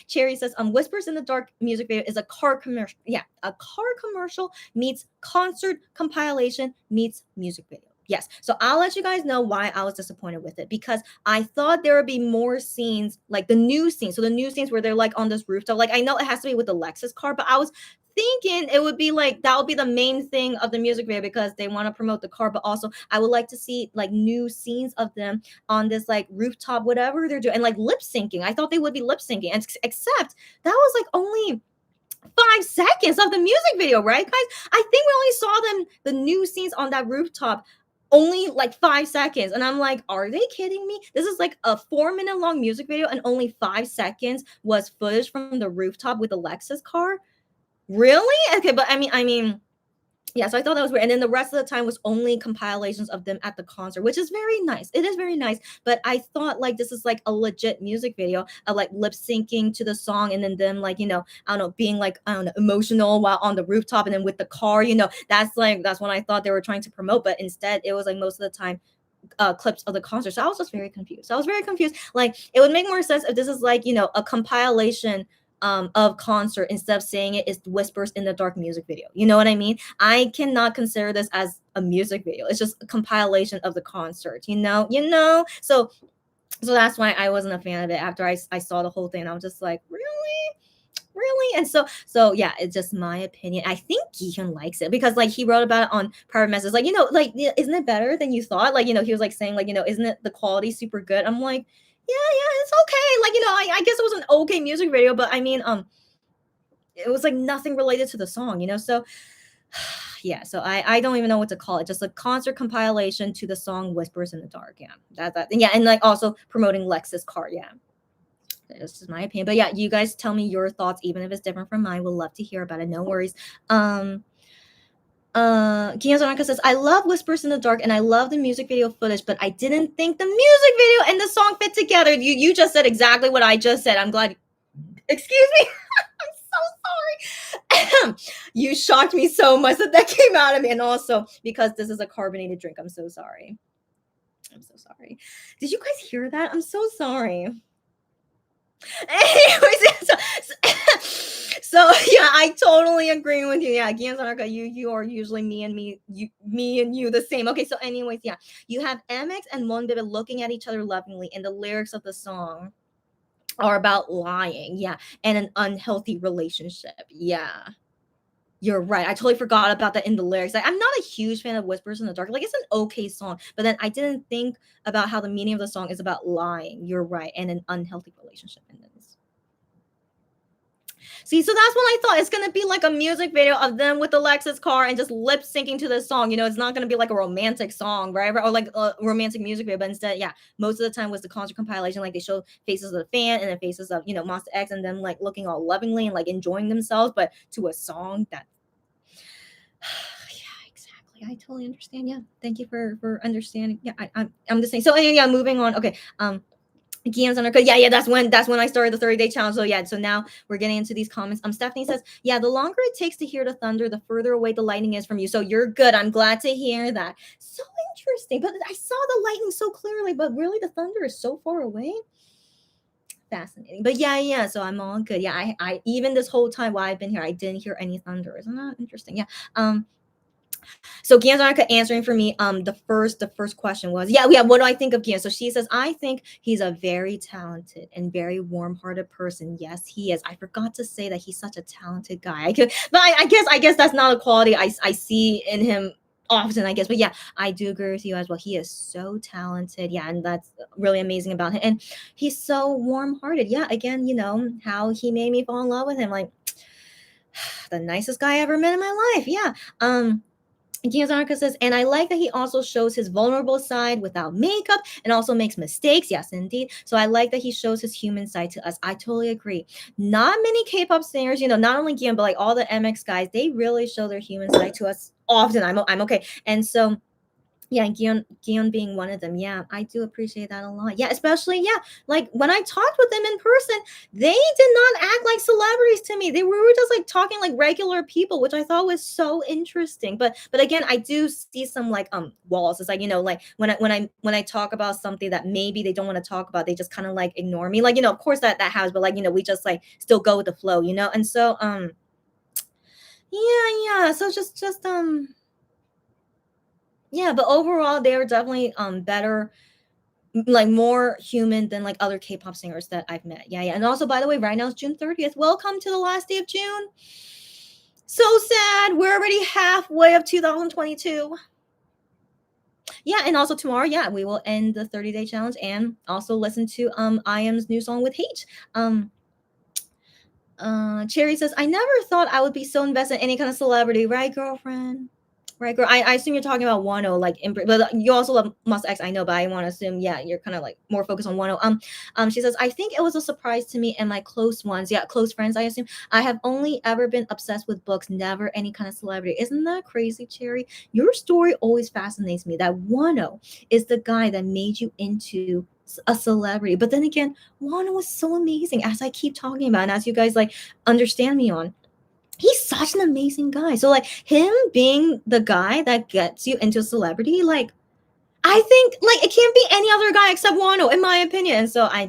Cherry says, "Whispers in the Dark" music video is a car commercial. Yeah, a car commercial meets concert compilation meets music video. Yes. So I'll let you guys know why I was disappointed with it because I thought there would be more scenes like the new scenes. So the new scenes where they're like on this rooftop. Like I know it has to be with the Lexus car, but I was thinking it would be like that would be the main thing of the music video because they want to promote the car, but also I would like to see like new scenes of them on this like rooftop, whatever they're doing, and like lip syncing. I thought they would be lip syncing, and except that was like only 5 seconds of the music video, right, guys? I think we only saw them the new scenes on that rooftop only like 5 seconds, and I'm like, are they kidding me? This is like a 4-minute long music video, and only 5 seconds was footage from the rooftop with the Lexus car. Really? Okay, but I mean, yeah, so I thought that was weird. And then the rest of the time was only compilations of them at the concert, which is very nice. It is very nice. But I thought like this is like a legit music video of like lip syncing to the song and then them like, I don't know, being like, I don't know, emotional while on the rooftop and then with the car, that's what I thought they were trying to promote. But instead it was like most of the time clips of the concert. So I was just very confused. Like it would make more sense if this is like, a compilation of concert instead of saying it is Whispers in the Dark music video. You know what I mean? I cannot consider this as a music video. It's just a compilation of the concert, So So that's why I wasn't a fan of it after I saw the whole thing. I was just like, really? And so yeah, it's just my opinion. I think Gihyun likes it because like he wrote about it on private messages, like, like, isn't it better than you thought? Like, he was like saying like, isn't it the quality super good? I'm like, yeah, it's okay. Like, I guess it was an okay music video, but I mean, it was like nothing related to the song, so yeah, so I don't even know what to call it. Just a concert compilation to the song Whispers in the Dark. Yeah. Yeah, and like also promoting Lex's car. Yeah. This is my opinion. But yeah, you guys tell me your thoughts, even if it's different from mine. We'll love to hear about it. No worries. Kian Zonaka says, I love Whispers in the Dark and I love the music video footage, but I didn't think the music video and the song fit together. You just said exactly what I just said. I'm glad. Excuse me. I'm so sorry. You shocked me so much that came out of me. And also because this is a carbonated drink. I'm so sorry. I'm so sorry. Did you guys hear that? I'm so sorry. Anyways, so yeah, I totally agree with you. Yeah, Gianzanarka, you are usually me and you the same. Okay, so anyways, yeah, you have MX and Monbebe looking at each other lovingly, and the lyrics of the song are about lying, yeah, and an unhealthy relationship. Yeah. You're right. I totally forgot about that in the lyrics. Like, I'm not a huge fan of Whispers in the Dark. Like, it's an okay song, but then I didn't think about how the meaning of the song is about lying. You're right, and an unhealthy relationship. And then see, so that's when I thought it's gonna be like a music video of them with the Lexus car and just lip syncing to the song. It's not gonna be like a romantic song, right? Or like a romantic music video, but instead, yeah, most of the time was the concert compilation. Like they show faces of the fan and then faces of Monster X, and then like looking all lovingly and like enjoying themselves, but to a song that yeah, exactly. I totally understand. Yeah, thank you for understanding. Yeah, I'm just saying. So yeah, moving on. Okay, Guillaume's under yeah, that's when I started the 30-day challenge. So yeah, so now we're getting into these comments. Stephanie says, yeah, the longer it takes to hear the thunder, the further away the lightning is from you. So you're good. I'm glad to hear that. So interesting. But I saw the lightning so clearly, but really the thunder is so far away. Fascinating. But yeah. So I'm all good. Yeah, I even this whole time while I've been here, I didn't hear any thunder. Isn't that interesting? Yeah. So Gianzanaka answering for me, the first question was, yeah, what do I think of Gian? So she says, I think he's a very talented and very warm-hearted person. Yes, he is. I forgot to say that he's such a talented guy. But I guess that's not a quality I see in him often, I guess. But yeah, I do agree with you as well. He is so talented. Yeah, and that's really amazing about him. And he's so warm-hearted. Yeah, again, how he made me fall in love with him. Like the nicest guy I ever met in my life. Yeah. Kiyosaka says, and I like that he also shows his vulnerable side without makeup and also makes mistakes. Yes, indeed. So I like that he shows his human side to us. I totally agree. Not many K-pop singers, not only Gion, but like all the MX guys, they really show their human side to us often. I'm okay. And so yeah, Gion being one of them. Yeah, I do appreciate that a lot. Yeah, especially, yeah, like when I talked with them in person, they did not act like celebrities to me. They were just like talking like regular people, which I thought was so interesting. But again, I do see some like walls. It's like, like when I talk about something that maybe they don't want to talk about, they just kind of like ignore me. Like, of course that has, but like, we just like still go with the flow, And so yeah. So just yeah, but overall they are definitely better, like more human than like other K-pop singers that I've met. Yeah. And also, by the way, right now it's June 30th. Welcome to the last day of June. So sad. We're already halfway of 2022. Yeah, and also tomorrow, yeah, we will end the 30-day challenge and also listen to IM's new song with H. Cherry says, I never thought I would be so invested in any kind of celebrity, right, girlfriend? Right, girl. I assume you're talking about Wano, like, but you also love Must X, I know, but I want to assume, yeah, you're kind of like more focused on Wano. She says, I think it was a surprise to me and my close ones, yeah, close friends, I assume. I have only ever been obsessed with books, never any kind of celebrity. Isn't that crazy, Cherry? Your story always fascinates me. That Wano is the guy that made you into a celebrity, but then again, Wano was so amazing, as I keep talking about, and as you guys like understand me on. He's such an amazing guy. So like him being the guy that gets you into celebrity, like I think like it can't be any other guy except Wano, in my opinion. And so I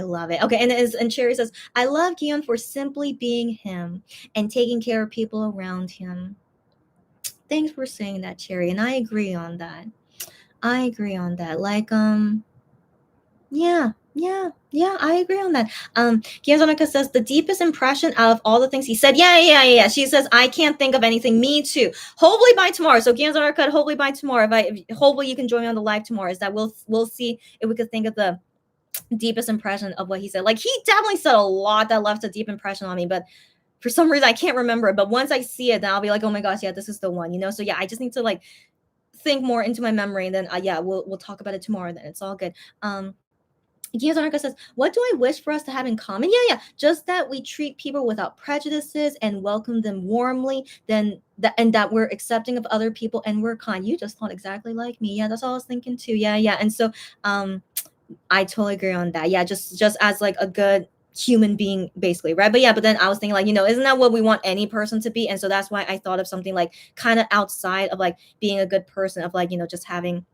love it. Okay, and Cherry says, I love Gion for simply being him and taking care of people around him. Thanks for saying that, Cherry, and I agree on that. Like Yeah, I agree on that. Gianzonica says the deepest impression out of all the things he said. Yeah. She says I can't think of anything. Me too. Hopefully by tomorrow. So Gianzonica, hopefully by tomorrow. Hopefully you can join me on the live tomorrow. Is that we'll see if we could think of the deepest impression of what he said. Like he definitely said a lot that left a deep impression on me, but for some reason I can't remember it. But once I see it, then I'll be like, oh my gosh, yeah, this is the one. So yeah, I just need to like think more into my memory, and then yeah, we'll talk about it tomorrow. Then it's all good. Gianzarka says, "What do I wish for us to have in common? Yeah. Just that we treat people without prejudices and welcome them warmly. And that we're accepting of other people and we're kind. You just thought exactly like me. Yeah, that's all I was thinking too. Yeah. And so, I totally agree on that. Yeah, just as like a good human being, basically, right? But yeah, but then I was thinking like, isn't that what we want any person to be? And so that's why I thought of something like kind of outside of like being a good person, of like just having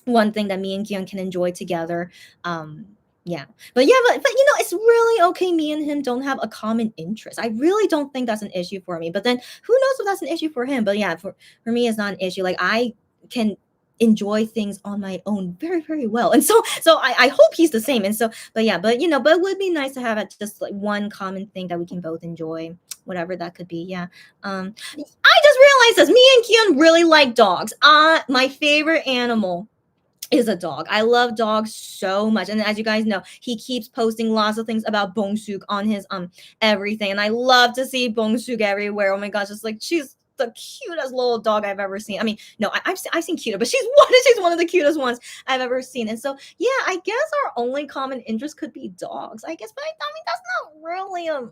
one thing that me and Kion can enjoy together. Um, yeah, but it's really okay. Me and him don't have a common interest. I really don't think that's an issue for me. But then who knows if that's an issue for him? But yeah, for me, it's not an issue. Like I can enjoy things on my own very very well, and so I hope he's the same. And so, but yeah, but it would be nice to have just like one common thing that we can both enjoy, whatever that could be. Yeah. I just realized this. Me and Kion really like dogs. My favorite animal is a dog. I love dogs so much. And as you guys know, he keeps posting lots of things about Bongsuk on his everything. And I love to see Bongsuk everywhere. Oh my gosh, it's like she's the cutest little dog I've ever seen. I mean, no, I've seen cuter, but she's one of the cutest ones I've ever seen. And so yeah, I guess our only common interest could be dogs. I guess, but I mean that's not really a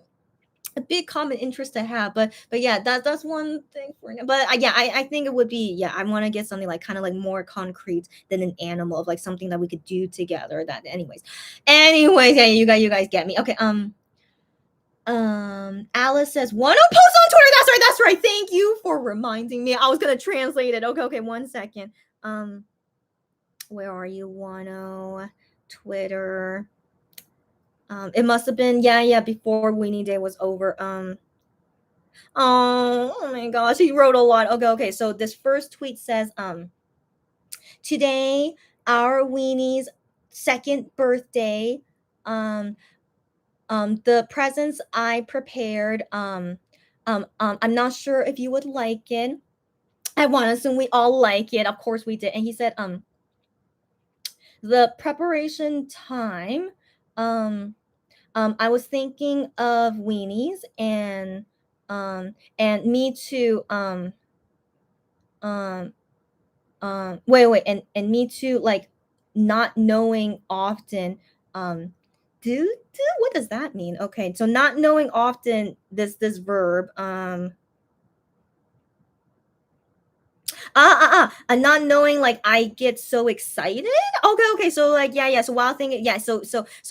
big common interest to have, but yeah, that's one thing for now. But yeah, I think it would be, yeah, I want to get something like kind of like more concrete than an animal, of like something that we could do together. That anyways, yeah, you guys get me. Okay. Alice says one post on Twitter. That's right. Thank you for reminding me. I was gonna translate it. Okay, 1 second. Where are you? Wano Twitter. It must have been, yeah, before WENEE Day was over. Oh my gosh, he wrote a lot. Okay. So this first tweet says, today, our Weenie's second birthday. The presents I prepared. I'm not sure if you would like it. I want to assume we all like it. Of course we did. And he said, the preparation time. I was thinking of weenies and me too. Um, wait, and me too. Like not knowing often. Do what does that mean? Okay, so not knowing often. This verb. And not knowing, like I get so excited. Okay. So like yeah. So while thinking, yeah. So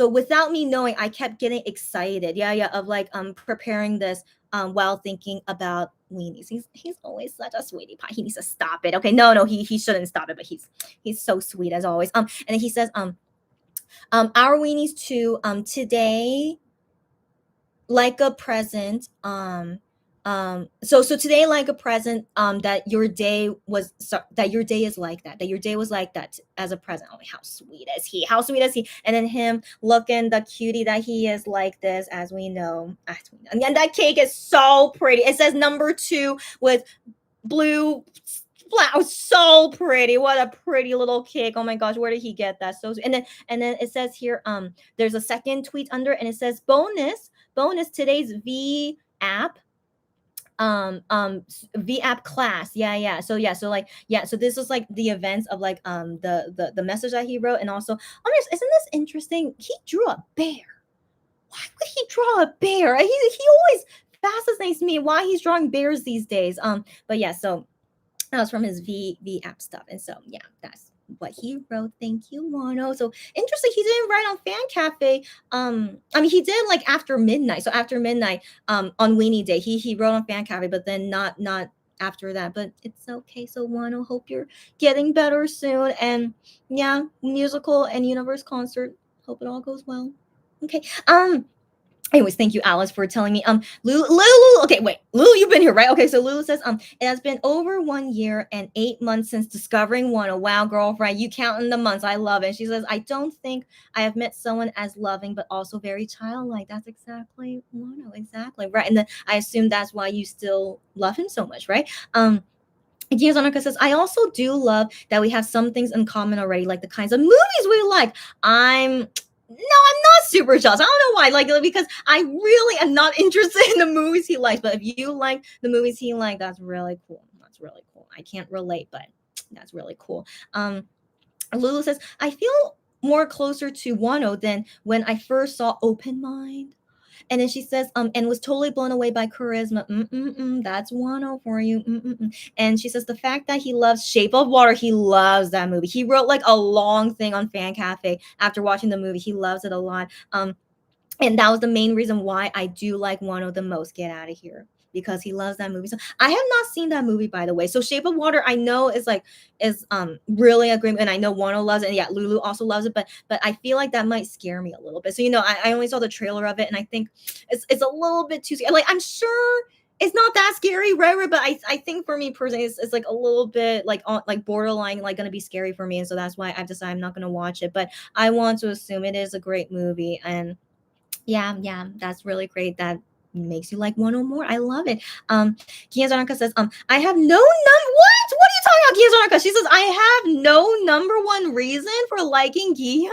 without me knowing, I kept getting excited. Yeah. Of like preparing this while thinking about weenies. He's always such a sweetie pie. He needs to stop it. Okay, no, he shouldn't stop it. But he's so sweet as always. And then he says our weenies too. Today like a present. So today like a present, that your day was, that your day is like that your day was like that as a present. Oh, how sweet is he. And then him looking the cutie that he is, like this, as we know. And then that cake is so pretty. It says number 2 with blue flowers. So pretty. What a pretty little cake. Oh my gosh, where did he get that? So, and then it says here, there's a second tweet under, and it says bonus today's V app, V app class. So like, yeah, so this was like the events of like the message that he wrote. And also, isn't this interesting? He drew a bear. Why would he draw a bear? He always fascinates me why he's drawing bears these days. But yeah, so that was from his V app stuff. And so yeah, that's what he wrote. Thank you, Wano. So interesting, he didn't write on Fan Cafe. I mean, he did like after midnight. So after midnight, on WENEE Day, he wrote on Fan Cafe, but then not after that. But it's okay. So Wano, hope you're getting better soon. And yeah, musical and universe concert. Hope it all goes well. Okay. Anyways, thank you, Alice, for telling me. Lulu. Okay, wait, Lulu, you've been here, right? Okay, so Lulu says, it has been over 1 year and 8 months since discovering one. Oh, wow, girlfriend, you counting the months. I love it. She says, I don't think I have met someone as loving, but also very childlike. That's exactly Wano, exactly right. And then I assume that's why you still love him so much, right? Giazonaka says, I also do love that we have some things in common already, like the kinds of movies we like. I'm not super jealous. I don't know why. Like, because I really am not interested in the movies he likes. But if you like the movies he likes, that's really cool. That's really cool. I can't relate, but that's really cool. Lulu says, I feel more closer to Wano than when I first saw Open Mind. And then she says, and was totally blown away by charisma. That's Wano for you. And she says the fact that he loves Shape of Water, he loves that movie. He wrote like a long thing on Fan Cafe after watching the movie. He loves it a lot. And that was the main reason why I do like Wano the most. Get out of here. Because he loves that movie. So I have not seen that movie, by the way. So Shape of Water, I know is really a great, and I know Wano loves it, and yeah, Lulu also loves it, but I feel like that might scare me a little bit. So I only saw the trailer of it, and I think it's a little bit too scary. Like, I'm sure it's not that scary, right? But I think for me personally, it's like a little bit like like borderline, like gonna be scary for me, and so that's why I've decided I'm not gonna watch it. But I want to assume it is a great movie, and yeah, that's really great. That makes you like one or more. I love it. Kiyazanaka says, I have no what? What are you talking about, Kiyazanaka? She says, I have no number one reason for liking Gihan.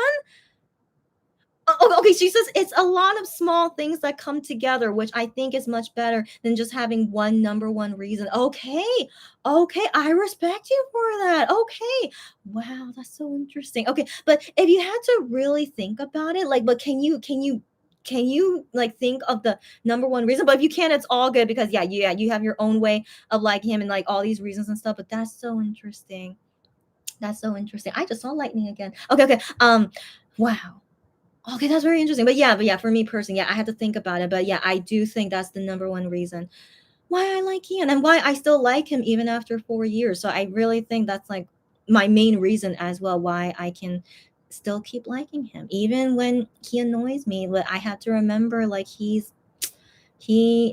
Okay, she says it's a lot of small things that come together, which I think is much better than just having one number one reason. Okay, I respect you for that. Okay, wow, that's so interesting. Okay, but if you had to really think about it, like, but can you like think of the number one reason? But if you can't, it's all good because you have your own way of liking him and like all these reasons and stuff. But that's so interesting. That's so interesting. I just saw lightning again. Okay. Wow. Okay, that's very interesting. But yeah, for me personally, yeah, I had to think about it. But yeah, I do think that's the number one reason why I like Ian and why I still like him even after 4 years. So I really think that's like my main reason as well why I can still keep liking him even when he annoys me. But I have to remember like he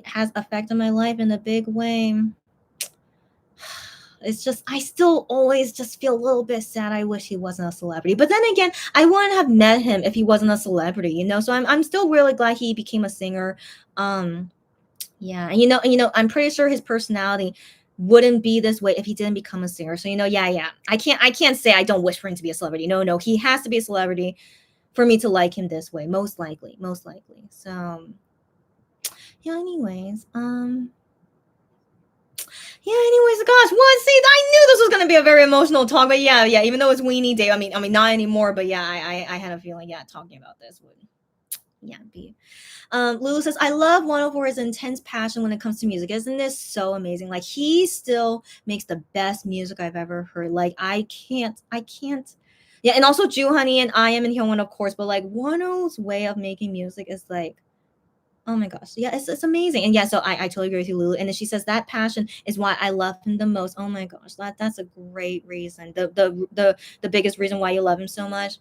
has affected my life in a big way. It's just I still always just feel a little bit sad. I wish he wasn't a celebrity. But then again, I wouldn't have met him if he wasn't a celebrity. So I'm still really glad he became a singer. Yeah, and I'm pretty sure his personality wouldn't be this way if he didn't become a singer. So yeah. I can't say I don't wish for him to be a celebrity. No, he has to be a celebrity for me to like him this way, most likely. So yeah, anyways, gosh, what? See, I knew this was gonna be a very emotional talk, but yeah. Even though it's weenie day, I mean, not anymore, but yeah, I had a feeling, yeah, talking about this would, yeah, be. Lulu says, I love 104 his intense passion when it comes to music. Isn't this so amazing? Like, he still makes the best music I've ever heard. Like, I can't. Yeah, and also Ju Honey and I Am and Hyun, of course, but like Wano's way of making music is like, oh my gosh. Yeah, it's amazing. And yeah, so I totally agree with you, Lulu. And then she says that passion is why I love him the most. Oh my gosh, that's a great reason. The biggest reason why you love him so much.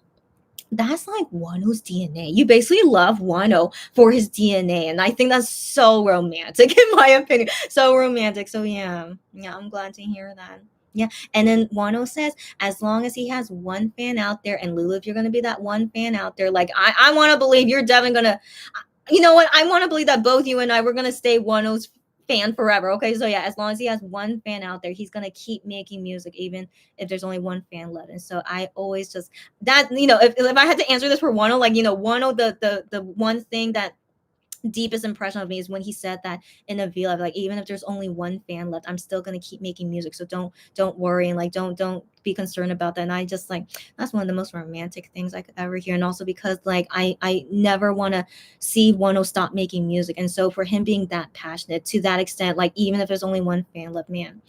That's like Wano's DNA. You basically love Wano for his DNA. And I think that's so romantic, in my opinion. So romantic. So yeah, I'm glad to hear that. Yeah. And then Wano says, as long as he has one fan out there, and Lulu, if you're gonna be that one fan out there, like I want to believe you're definitely gonna, you know what? I want to believe that both you and I we're gonna stay Wano's fan forever. Okay, so yeah, as long as he has one fan out there, he's gonna keep making music, even if there's only one fan left. And so I always just that if I had to answer this for Wano, like Wano, the one thing that deepest impression of me is when he said that in a villa, like even if there's only one fan left, I'm still gonna keep making music. So don't worry, and like don't be concerned about that. And I just like that's one of the most romantic things I could ever hear. And also because like I never want to see Wano stop making music. And so for him being that passionate to that extent, like even if there's only one fan left, man,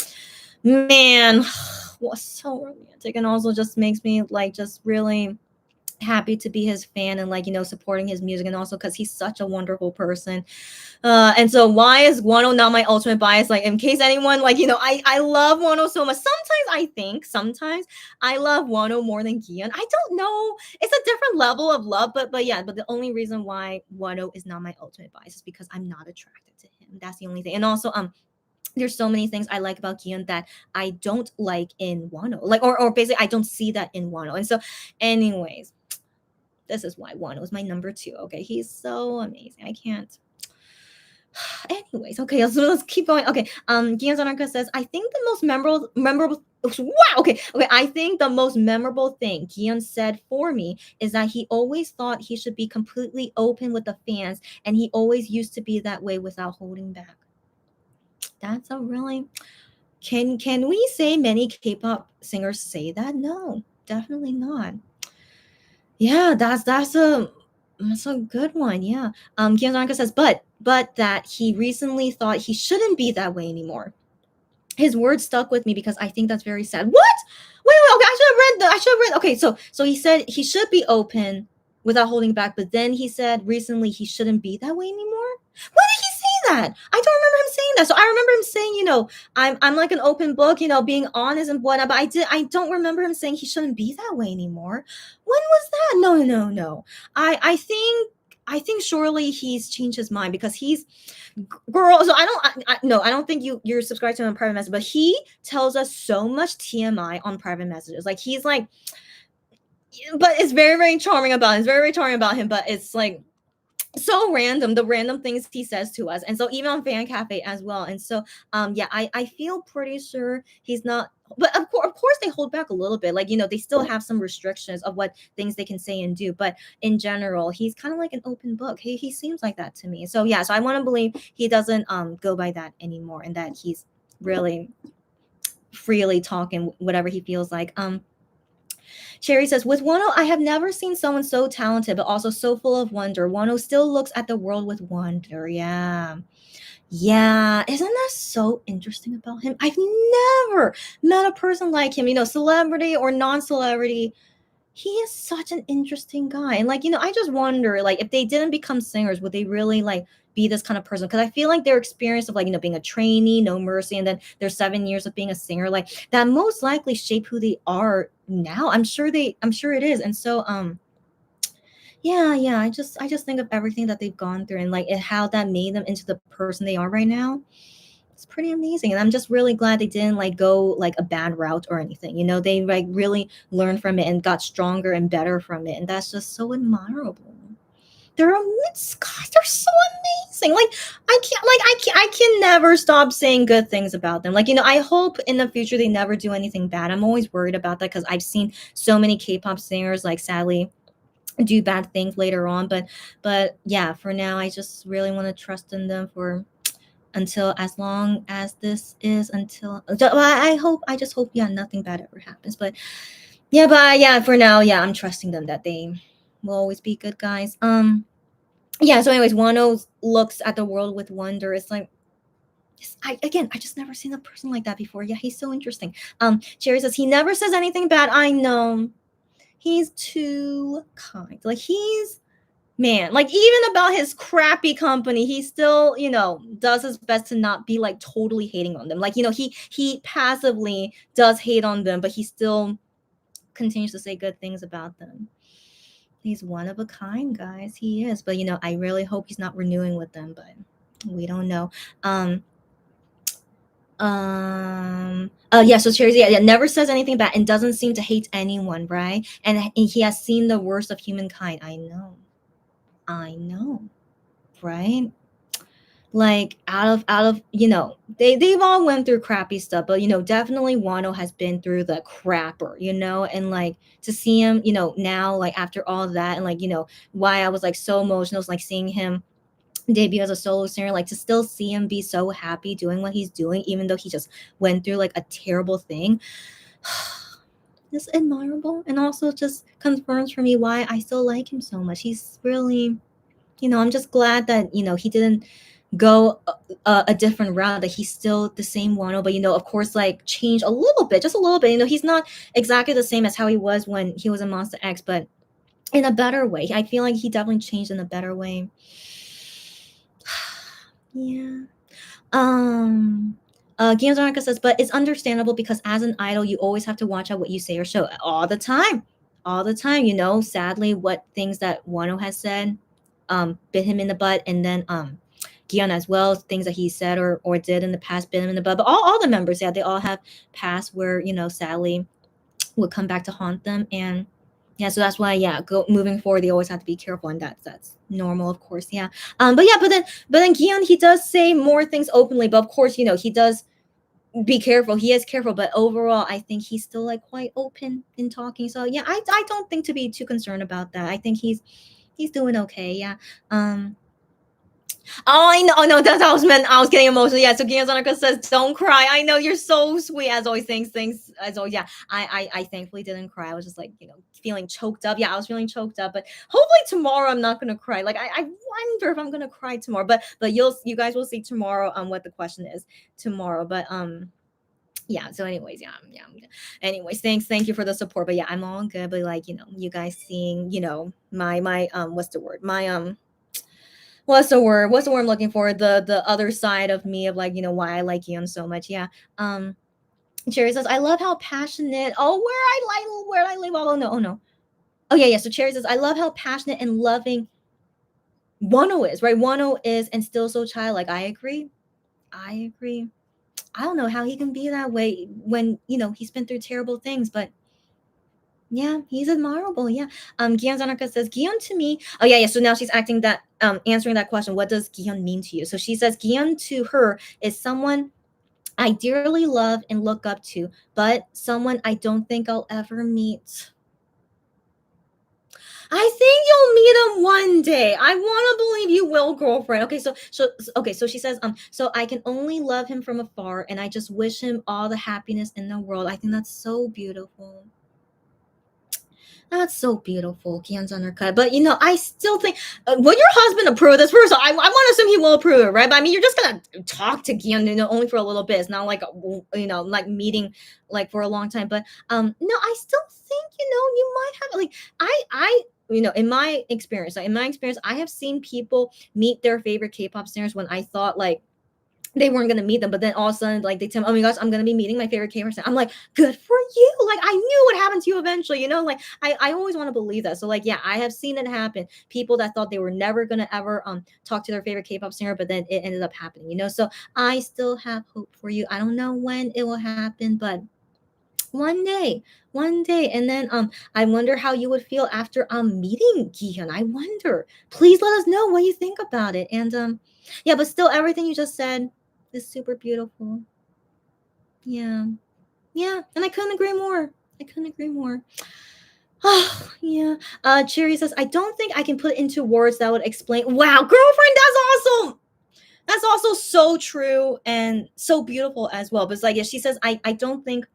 was so romantic, and also just makes me like just really happy to be his fan and like supporting his music, and also because he's such a wonderful person. And so why is Wano not my ultimate bias? Like, in case anyone, like, I love Wano so much. Sometimes I love Wano more than Gion. I don't know. It's a different level of love, but yeah, but the only reason why Wano is not my ultimate bias is because I'm not attracted to him. That's the only thing. And also, there's so many things I like about Gion that I don't like in Wano. Like, or basically I don't see that in Wano. And so, anyways, this is why Wano is my number 2. Okay, he's so amazing. I can't. Anyways, okay, let's keep going. Okay, Gian Zanarka says, I think the most memorable. Wow. Okay. I think the most memorable thing Gian said for me is that he always thought he should be completely open with the fans, and he always used to be that way without holding back. That's a really. Can we say many K-pop singers say that? No, definitely not. Yeah, that's a good one. Yeah. Kiyosaka says, but that he recently thought he shouldn't be that way anymore. His words stuck with me because I think that's very sad. What? Wait, okay, I should have read. Okay, so he said he should be open without holding back, but then he said recently he shouldn't be that way anymore. When did he say that? I don't remember him saying that. So I remember him saying, I'm like an open book, being honest and whatnot, but I don't remember him saying he shouldn't be that way anymore. When was that? No. I think surely he's changed his mind because he's girl. So I don't think you're subscribed to him on private message, but he tells us so much TMI on private messages. Like he's like, but it's very, very charming about him. It's very, very charming about him, but it's like so random, the random things he says to us. And so even on Fan Cafe as well. And so yeah, I feel pretty sure he's not, but of course they hold back a little bit. Like, they still have some restrictions of what things they can say and do, but in general he's kind of like an open book. He seems like that to me. So yeah, so I want to believe he doesn't go by that anymore, and that he's really freely talking whatever he feels like. Sherry says, with Wano, I have never seen someone so talented, but also so full of wonder. Wano still looks at the world with wonder. Yeah. Yeah. Isn't that so interesting about him? I've never met a person like him, celebrity or non-celebrity. He is such an interesting guy. And like, I just wonder, like, if they didn't become singers, would they really like be this kind of person? Because I feel like their experience of like, being a trainee, No Mercy, and then their 7 years of being a singer, like that most likely shape who they are now. I'm sure it is. And so yeah, I just think of everything that they've gone through and like how that made them into the person they are right now. It's pretty amazing, and I'm just really glad they didn't like go like a bad route or anything. They like really learned from it and got stronger and better from it, and that's just so admirable. Gosh, they're so amazing. Like I can never stop saying good things about them. Like, I hope in the future they never do anything bad. I'm always worried about that because I've seen so many K-pop singers like sadly do bad things later on. But yeah, for now I just really want to trust in them for until as long as this is until well, I just hope yeah nothing bad ever happens. But yeah, for now, yeah, I'm trusting them that they will always be good guys. Yeah, so anyways, Wano looks at the world with wonder. It's like I just never seen a person like that before. Yeah, he's so interesting. Jerry says he never says anything bad. I know. He's too kind. Like he's man, like even about his crappy company, he still, does his best to not be like totally hating on them. Like, he passively does hate on them, but he still continues to say good things about them. He's one of a kind, guys. He is. But I really hope he's not renewing with them, but we don't know. Yeah, so Cherry, yeah, never says anything bad and doesn't seem to hate anyone, right? And he has seen the worst of humankind. I know, right? Like out of they've all went through crappy stuff, but definitely Wano has been through the crapper, and like to see him, now like after all of that, and like why I was like so emotional is like seeing him debut as a solo singer, like to still see him be so happy doing what he's doing, even though he just went through like a terrible thing. It's admirable, and also just confirms for me why I still like him so much. He's really, I'm just glad that he didn't go a different route, that he's still the same Wano, but of course like change a little bit, just a little bit. He's not exactly the same as how he was when he was in Monster X, but in a better way. I feel like he definitely changed in a better way. Yeah. Games Anarcha says, but it's understandable because as an idol, you always have to watch out what you say or show all the time. All the time, you know, sadly, what things that Wano has said bit him in the butt, and then Gion as well, things that he said or did in the past bit him in the butt. But all the members, yeah, they all have past where, you know, sadly would come back to haunt them. And yeah, so that's why, yeah, moving forward, they always have to be careful, and that's normal, of course, yeah. But yeah, but then Gion, he does say more things openly, but of course, you know, he does be careful. He is careful, but overall, I think he's still like quite open in talking. So yeah, I don't think to be too concerned about that. I think he's doing okay. Yeah. Oh, I know. Oh, no, that's I was meant. I was getting emotional. Yeah. So Gianzanaka says, "Don't cry." I know you're so sweet as always. Things as always. Yeah. I thankfully didn't cry. I was just like, you know, feeling choked up. Yeah, I was feeling choked up. But hopefully tomorrow I'm not gonna cry. Like I wonder if I'm gonna cry tomorrow. But you guys will see tomorrow what the question is tomorrow. But yeah, so anyways, yeah, anyways, thank you for the support. But yeah, I'm all good. But like, you know, you guys seeing, you know, my what's the word, my what's the word I'm looking for, the other side of me, of like, you know, why I like Ian so much. Yeah. Cherry says, I love how passionate. Oh, where I live. Oh no. Oh yeah. So Cherry says, I love how passionate and loving Wano is, right? Wano is, and still so childlike. I agree. I don't know how he can be that way when, you know, he's been through terrible things, but yeah, he's admirable. Yeah. Gion Zanaka says, Gion to me. Oh yeah. So now she's acting that answering that question. What does Gion mean to you? So she says, Gion to her is someone I dearly love and look up to, but someone I don't think I'll ever meet. I think you'll meet him one day. I want to believe you will, girlfriend. So she says, so I can only love him from afar, and I just wish him all the happiness in the world. I think that's so beautiful. That's so beautiful, Kian's undercut. But you know, I still think, will your husband approve this? First, I want to assume he will approve it, right? But I mean, you're just gonna talk to Kian, you know, only for a little bit. It's not like you know, like meeting like for a long time. But no, I still think, you know, you might have like I you know, in my experience, I have seen people meet their favorite K-pop singers when I thought like they weren't gonna meet them, but then all of a sudden, like they tell me, "Oh my gosh, I'm gonna be meeting my favorite K person." I'm like, "Good for you!" Like I knew what happened to you eventually, you know. Like I always want to believe that. So like, yeah, I have seen it happen. People that thought they were never gonna ever talk to their favorite K-pop singer, but then it ended up happening, you know. So I still have hope for you. I don't know when it will happen, but one day. And then I wonder how you would feel after meeting Gihan. I wonder. Please let us know what you think about it. And yeah, but still everything you just said is super beautiful. Yeah. Yeah, and I couldn't agree more. Oh, yeah. Cherry says, I don't think I can put into words that would explain. Wow, girlfriend, that's also so true and so beautiful as well. But it's like, yeah, she says, I don't think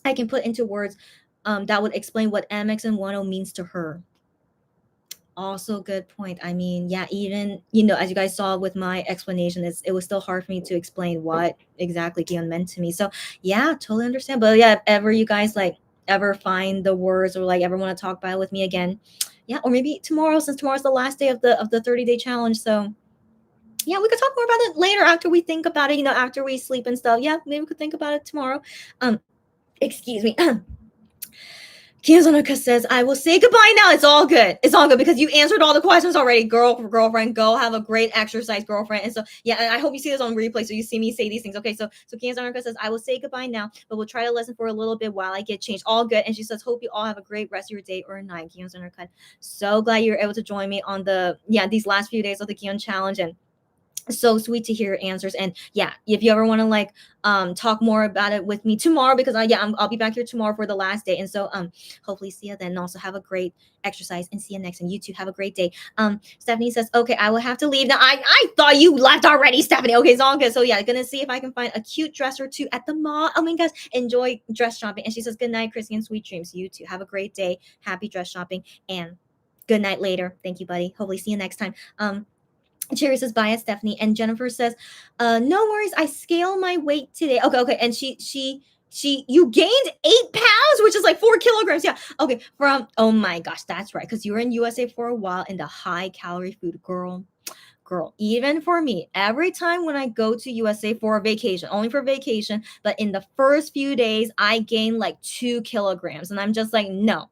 I can put into words that would explain what MX and 10 means to her. Also good point. I mean, yeah, even, you know, as you guys saw with my explanation, it was still hard for me to explain what exactly Gion meant to me. So yeah, totally understand. But yeah, if ever you guys like ever find the words or like ever want to talk about it with me again, yeah, or maybe tomorrow, since tomorrow's the last day of the 30-day challenge. So yeah, we could talk more about it later after we think about it, you know, after we sleep and stuff. Yeah, maybe we could think about it tomorrow. Excuse me. Kiyozunoka says, I will say goodbye now. It's all good. It's all good because you answered all the questions already. Girlfriend, go have a great exercise, girlfriend. And so, yeah, I hope you see this on replay so you see me say these things. Okay, so Kiyozunoka says, I will say goodbye now, but we'll try to listen for a little bit while I get changed. All good. And she says, hope you all have a great rest of your day or night. Kiyozunoka, so glad you were able to join me on these last few days of the Kiyon challenge. And so sweet to hear your answers. And yeah, if you ever want to like talk more about it with me tomorrow, because I'll be back here tomorrow for the last day. And so hopefully see you then. And also have a great exercise and see you next. And you too have a great day. Stephanie says, okay, I will have to leave now. I thought you left already, Stephanie. Okay, it's all good. So yeah, gonna see if I can find a cute dress or two at the mall. Oh my gosh, enjoy dress shopping. And she says, good night, Chrissy, and sweet dreams. You too have a great day. Happy dress shopping and good night later. Thank you, buddy. Hopefully see you next time. Cherry says, bye, Stephanie. And Jennifer says, no worries. I scale my weight today. Okay. And you gained 8 pounds. which is like 4 kilograms. Yeah. Okay. Oh my gosh, that's right. Because you were in USA for a while in the high calorie food, girl, even for me, every time when I go to USA for a vacation, only for vacation, but in the first few days, I gain like 2 kilograms. And I'm just like, no,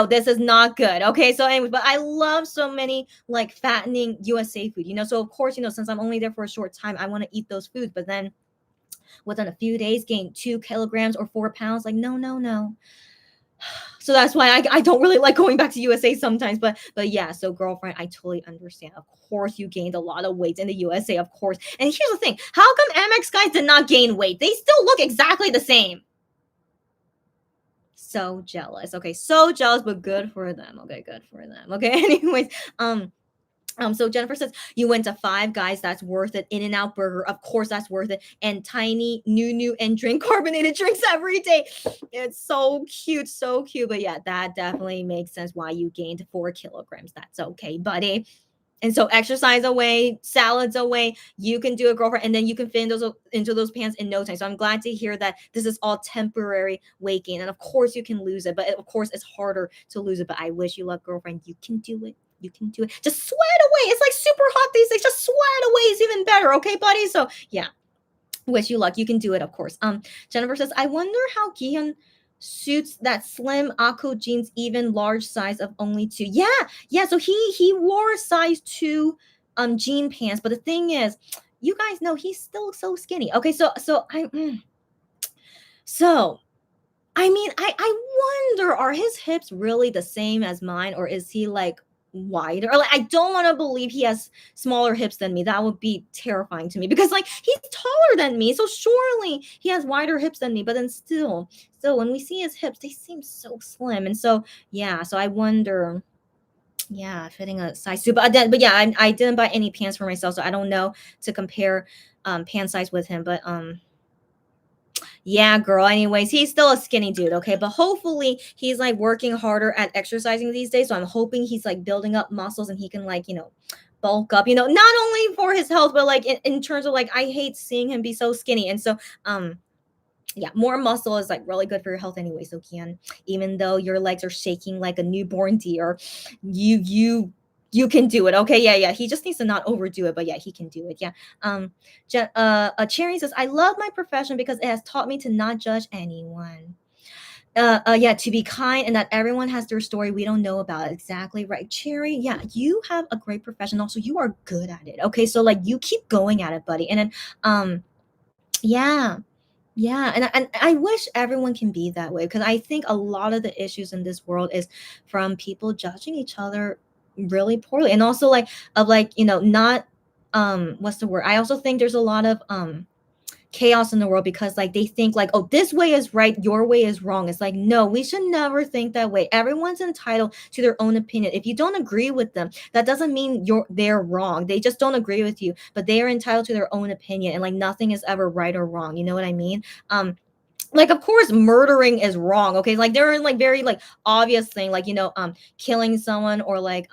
this is not good. Okay. So, anyways, but I love so many like fattening USA food, So, of course, since I'm only there for a short time, I want to eat those foods. But then within a few days, gain 2 kilograms or 4 pounds. Like, no, no, no. So that's why I don't really like going back to USA sometimes. But yeah, so girlfriend, I totally understand. Of course, you gained a lot of weight in the USA, of course. And here's the thing: how come Amex guys did not gain weight? They still look exactly the same. So jealous. Okay, so jealous, but good for them. Okay, good for them. Okay, anyways, so Jennifer says you went to Five Guys. That's worth it. In-N-Out Burger, of course, that's worth it. And Tiny, New, and drink carbonated drinks every day. It's so cute, so cute. But yeah, that definitely makes sense why you gained 4 kilograms. That's okay, buddy. And so exercise away, salads away, you can do it, girlfriend, and then you can fit into those pants in no time. So I'm glad to hear that this is all temporary weight gain. And of course you can lose it, but of course it's harder to lose it. But I wish you luck, girlfriend. You can do it. You can do it. Just sweat away. It's like super hot these days. Just sweat away is even better. Okay, buddy? So yeah. Wish you luck. You can do it, of course. Jennifer says, I wonder how Gihan suits that slim Akko jeans, even large size of only 2. Yeah. So he wore size 2 jean pants, but the thing is, you guys know he's still so skinny. Okay, so I mean, I wonder, are his hips really the same as mine, or is he like wider? Or like, I don't want to believe he has smaller hips than me. That would be terrifying to me because like he's taller than me, so surely he has wider hips than me. But then still, when we see his hips, they seem so slim, and so yeah. So I wonder. Yeah, fitting a size 2, but yeah, I didn't buy any pants for myself, so I don't know to compare pant size with him, but yeah, girl. Anyways, he's still a skinny dude, okay? But hopefully he's like working harder at exercising these days. So I'm hoping he's like building up muscles and he can like, bulk up, not only for his health, but like in terms of like I hate seeing him be so skinny. And so yeah, more muscle is like really good for your health anyway. So Kian, even though your legs are shaking like a newborn deer, you can do it. Okay. Yeah. He just needs to not overdo it, but yeah, he can do it. Yeah. Cherry says, I love my profession because it has taught me to not judge anyone. Yeah, to be kind and that everyone has their story we don't know about. Exactly right. Cherry, yeah, you have a great profession. Also, you are good at it. Okay. So like you keep going at it, buddy. And then yeah. Yeah, and I wish everyone can be that way because I think a lot of the issues in this world is from people judging each other really poorly, and also like of like not what's the word? I also think there's a lot of chaos in the world because like they think like, oh, this way is right, your way is wrong. It's like, no, we should never think that way. Everyone's entitled to their own opinion. If you don't agree with them, that doesn't mean they're wrong. They just don't agree with you, but they are entitled to their own opinion, and like nothing is ever right or wrong. You know what I mean? Like of course murdering is wrong, okay? Like there are like very like obvious thing like killing someone or like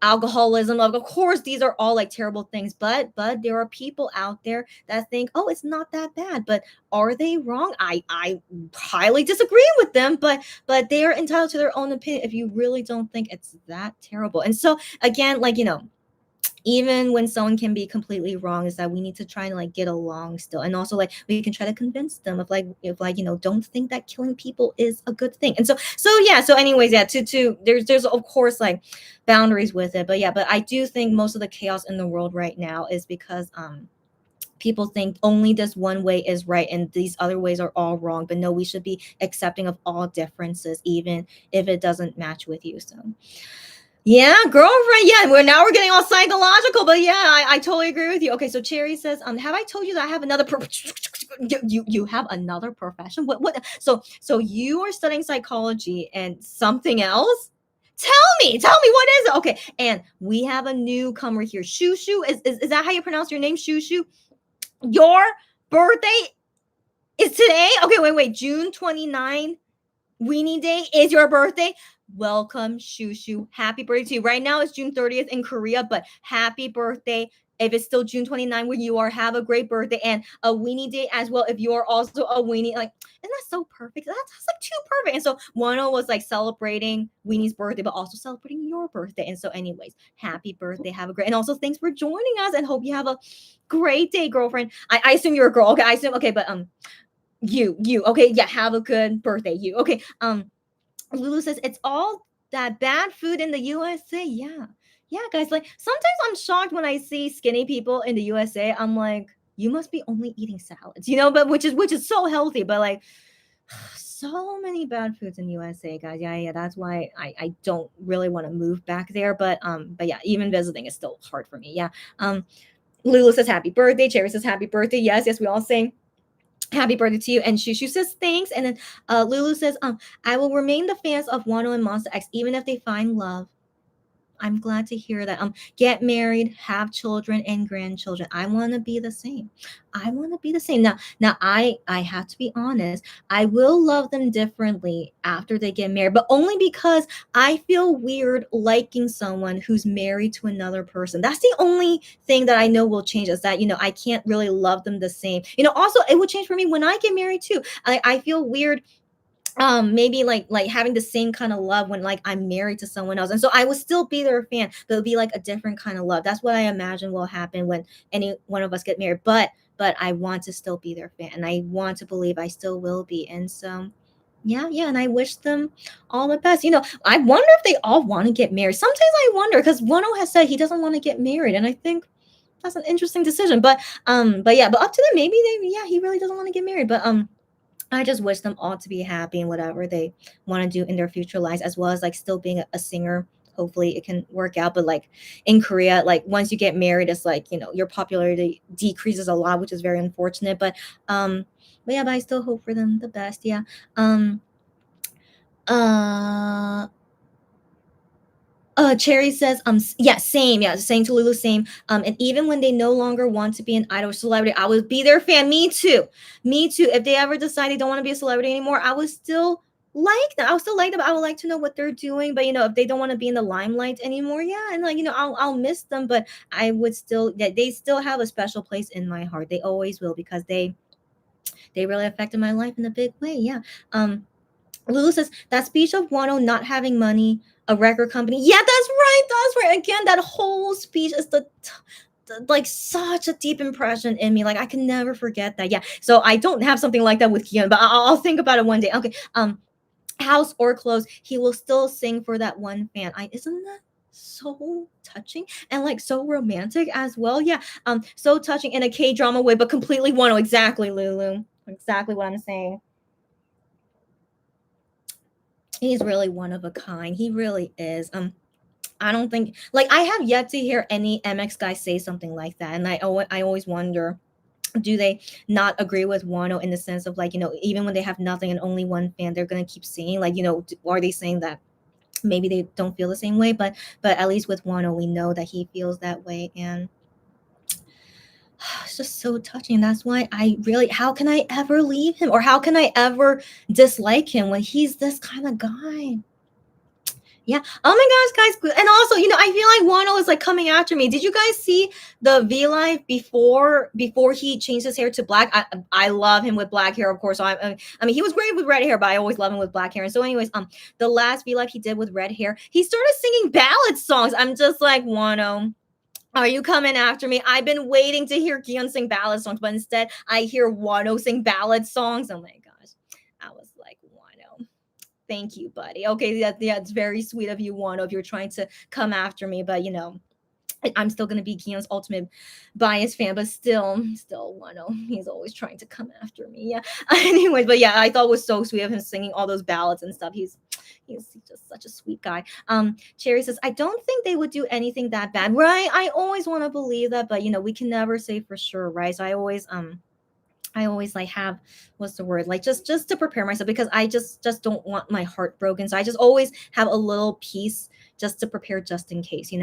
alcoholism, of course these are all like terrible things, but there are people out there that think, oh, it's not that bad. But are they wrong? I highly disagree with them, but they are entitled to their own opinion if you really don't think it's that terrible. And so again, like even when someone can be completely wrong, is that we need to try to like get along still, and also like we can try to convince them of like if like don't think that killing people is a good thing. And so yeah, so anyways, yeah, to there's of course like boundaries with it, but yeah, but I do think most of the chaos in the world right now is because people think only this one way is right and these other ways are all wrong. But no, we should be accepting of all differences even if it doesn't match with you. So yeah, girlfriend. Yeah, we're getting all psychological, but yeah, I totally agree with you. Okay, so Cherry says, have I told you that I have another you have another profession? What? So you are studying psychology and something else? Tell me what is it? Okay, and we have a newcomer here. Shushu, is that how you pronounce your name? Shushu? Your birthday is today? Okay, wait, June 29. WENEE Day is your birthday. Welcome, Shushu. Happy birthday to you. Right now it's June 30th in Korea, but happy birthday if it's still June 29 where you are, have a great birthday, and a weenie day as well if you're also a weenie. Like, isn't that so perfect? That's like too perfect. And so Wano was like celebrating Weenie's birthday, but also celebrating your birthday. And so, anyways, happy birthday. Have a great, and also thanks for joining us, and hope you have a great day, girlfriend. I assume you're a girl. Okay, I assume. Okay, but you. Okay, yeah, have a good birthday, you. Okay, Lulu says it's all that bad food in the USA. Yeah. Yeah, guys. Like sometimes I'm shocked when I see skinny people in the USA. I'm like, you must be only eating salads, but which is so healthy, but like so many bad foods in USA, guys. Yeah, yeah. That's why I don't really want to move back there. But yeah, even visiting is still hard for me. Yeah. Lulu says happy birthday. Cherry says happy birthday. Yes, yes, we all sing happy birthday to you. And Shushu says thanks. And then Lulu says, I will remain the fans of Wano and Monster X even if they find love. I'm glad to hear that. Get married, have children and grandchildren. I want to be the same. I want to be the same. Now I have to be honest. I will love them differently after they get married, but only because I feel weird liking someone who's married to another person. That's the only thing that I know will change, is that I can't really love them the same. Also it will change for me when I get married too. I feel weird maybe like having the same kind of love when like I'm married to someone else, and so I will still be their fan, but it'll be like a different kind of love. That's what I imagine will happen when any one of us get married, but I want to still be their fan, and I want to believe I still will be. And so yeah, and I wish them all the best. I wonder if they all want to get married. Sometimes I wonder, because Wano has said he doesn't want to get married, and I think that's an interesting decision. But yeah, but up to them. Maybe he really doesn't want to get married. But I just wish them all to be happy in whatever they want to do in their future lives, as well as like still being a singer. Hopefully it can work out. But like in Korea, like once you get married, it's like, your popularity decreases a lot, which is very unfortunate. But yeah, but I still hope for them the best. Yeah. Um uh Cherry says, yeah, same, yeah, saying to Lulu, same. And even when they no longer want to be an idol or celebrity, I would be their fan. Me too. Me too. If they ever decide they don't want to be a celebrity anymore, I would still like them. I would still like them. I would like to know what they're doing. But if they don't want to be in the limelight anymore, yeah, and like, I'll miss them, but I would still, yeah, they still have a special place in my heart. They always will, because they really affected my life in a big way. Yeah. Lulu says that speech of Wano not having money, a record company. Yeah, that's right. That's right. Again, that whole speech is like such a deep impression in me. Like I can never forget that. Yeah. So I don't have something like that with Kian, but I'll think about it one day. Okay. House or clothes, he will still sing for that one fan. Isn't that so touching and like so romantic as well? Yeah. So touching in a K drama way, but completely Wano. Exactly, Lulu. Exactly what I'm saying. He's really one of a kind. He really is. I don't think, like, I have yet to hear any MX guy say something like that, and I always wonder, do they not agree with Wano in the sense of like, even when they have nothing and only one fan, they're gonna keep singing, like, are they saying that maybe they don't feel the same way? But at least with Wano, we know that he feels that way, and it's just so touching. That's why how can I ever leave him, or how can I ever dislike him when he's this kind of guy? Yeah. Oh my gosh, guys. And also, I feel like Wano is like coming after me. Did you guys see the V Live before he changed his hair to black? I love him with black hair, of course. So I mean, he was great with red hair, but I always love him with black hair. And so, anyways, the last V Live he did with red hair, he started singing ballad songs. I'm just like, Wano, are you coming after me? I've been waiting to hear Gion sing ballad songs, but instead I hear Wano sing ballad songs. Oh my gosh. I was like, Wano, thank you, buddy. Okay, yeah, it's very sweet of you, Wano, if you're trying to come after me, but I'm still gonna be Keon's ultimate bias fan, but still Wano. He's always trying to come after me. Yeah. Anyways, but yeah, I thought it was so sweet of him singing all those ballads and stuff. He's just such a sweet guy. Cherry says, I don't think they would do anything that bad. Right. I always want to believe that, but we can never say for sure, right? So I always like have, what's the word, like just to prepare myself, because I just don't want my heart broken. So I just always have a little piece just to prepare, just in case,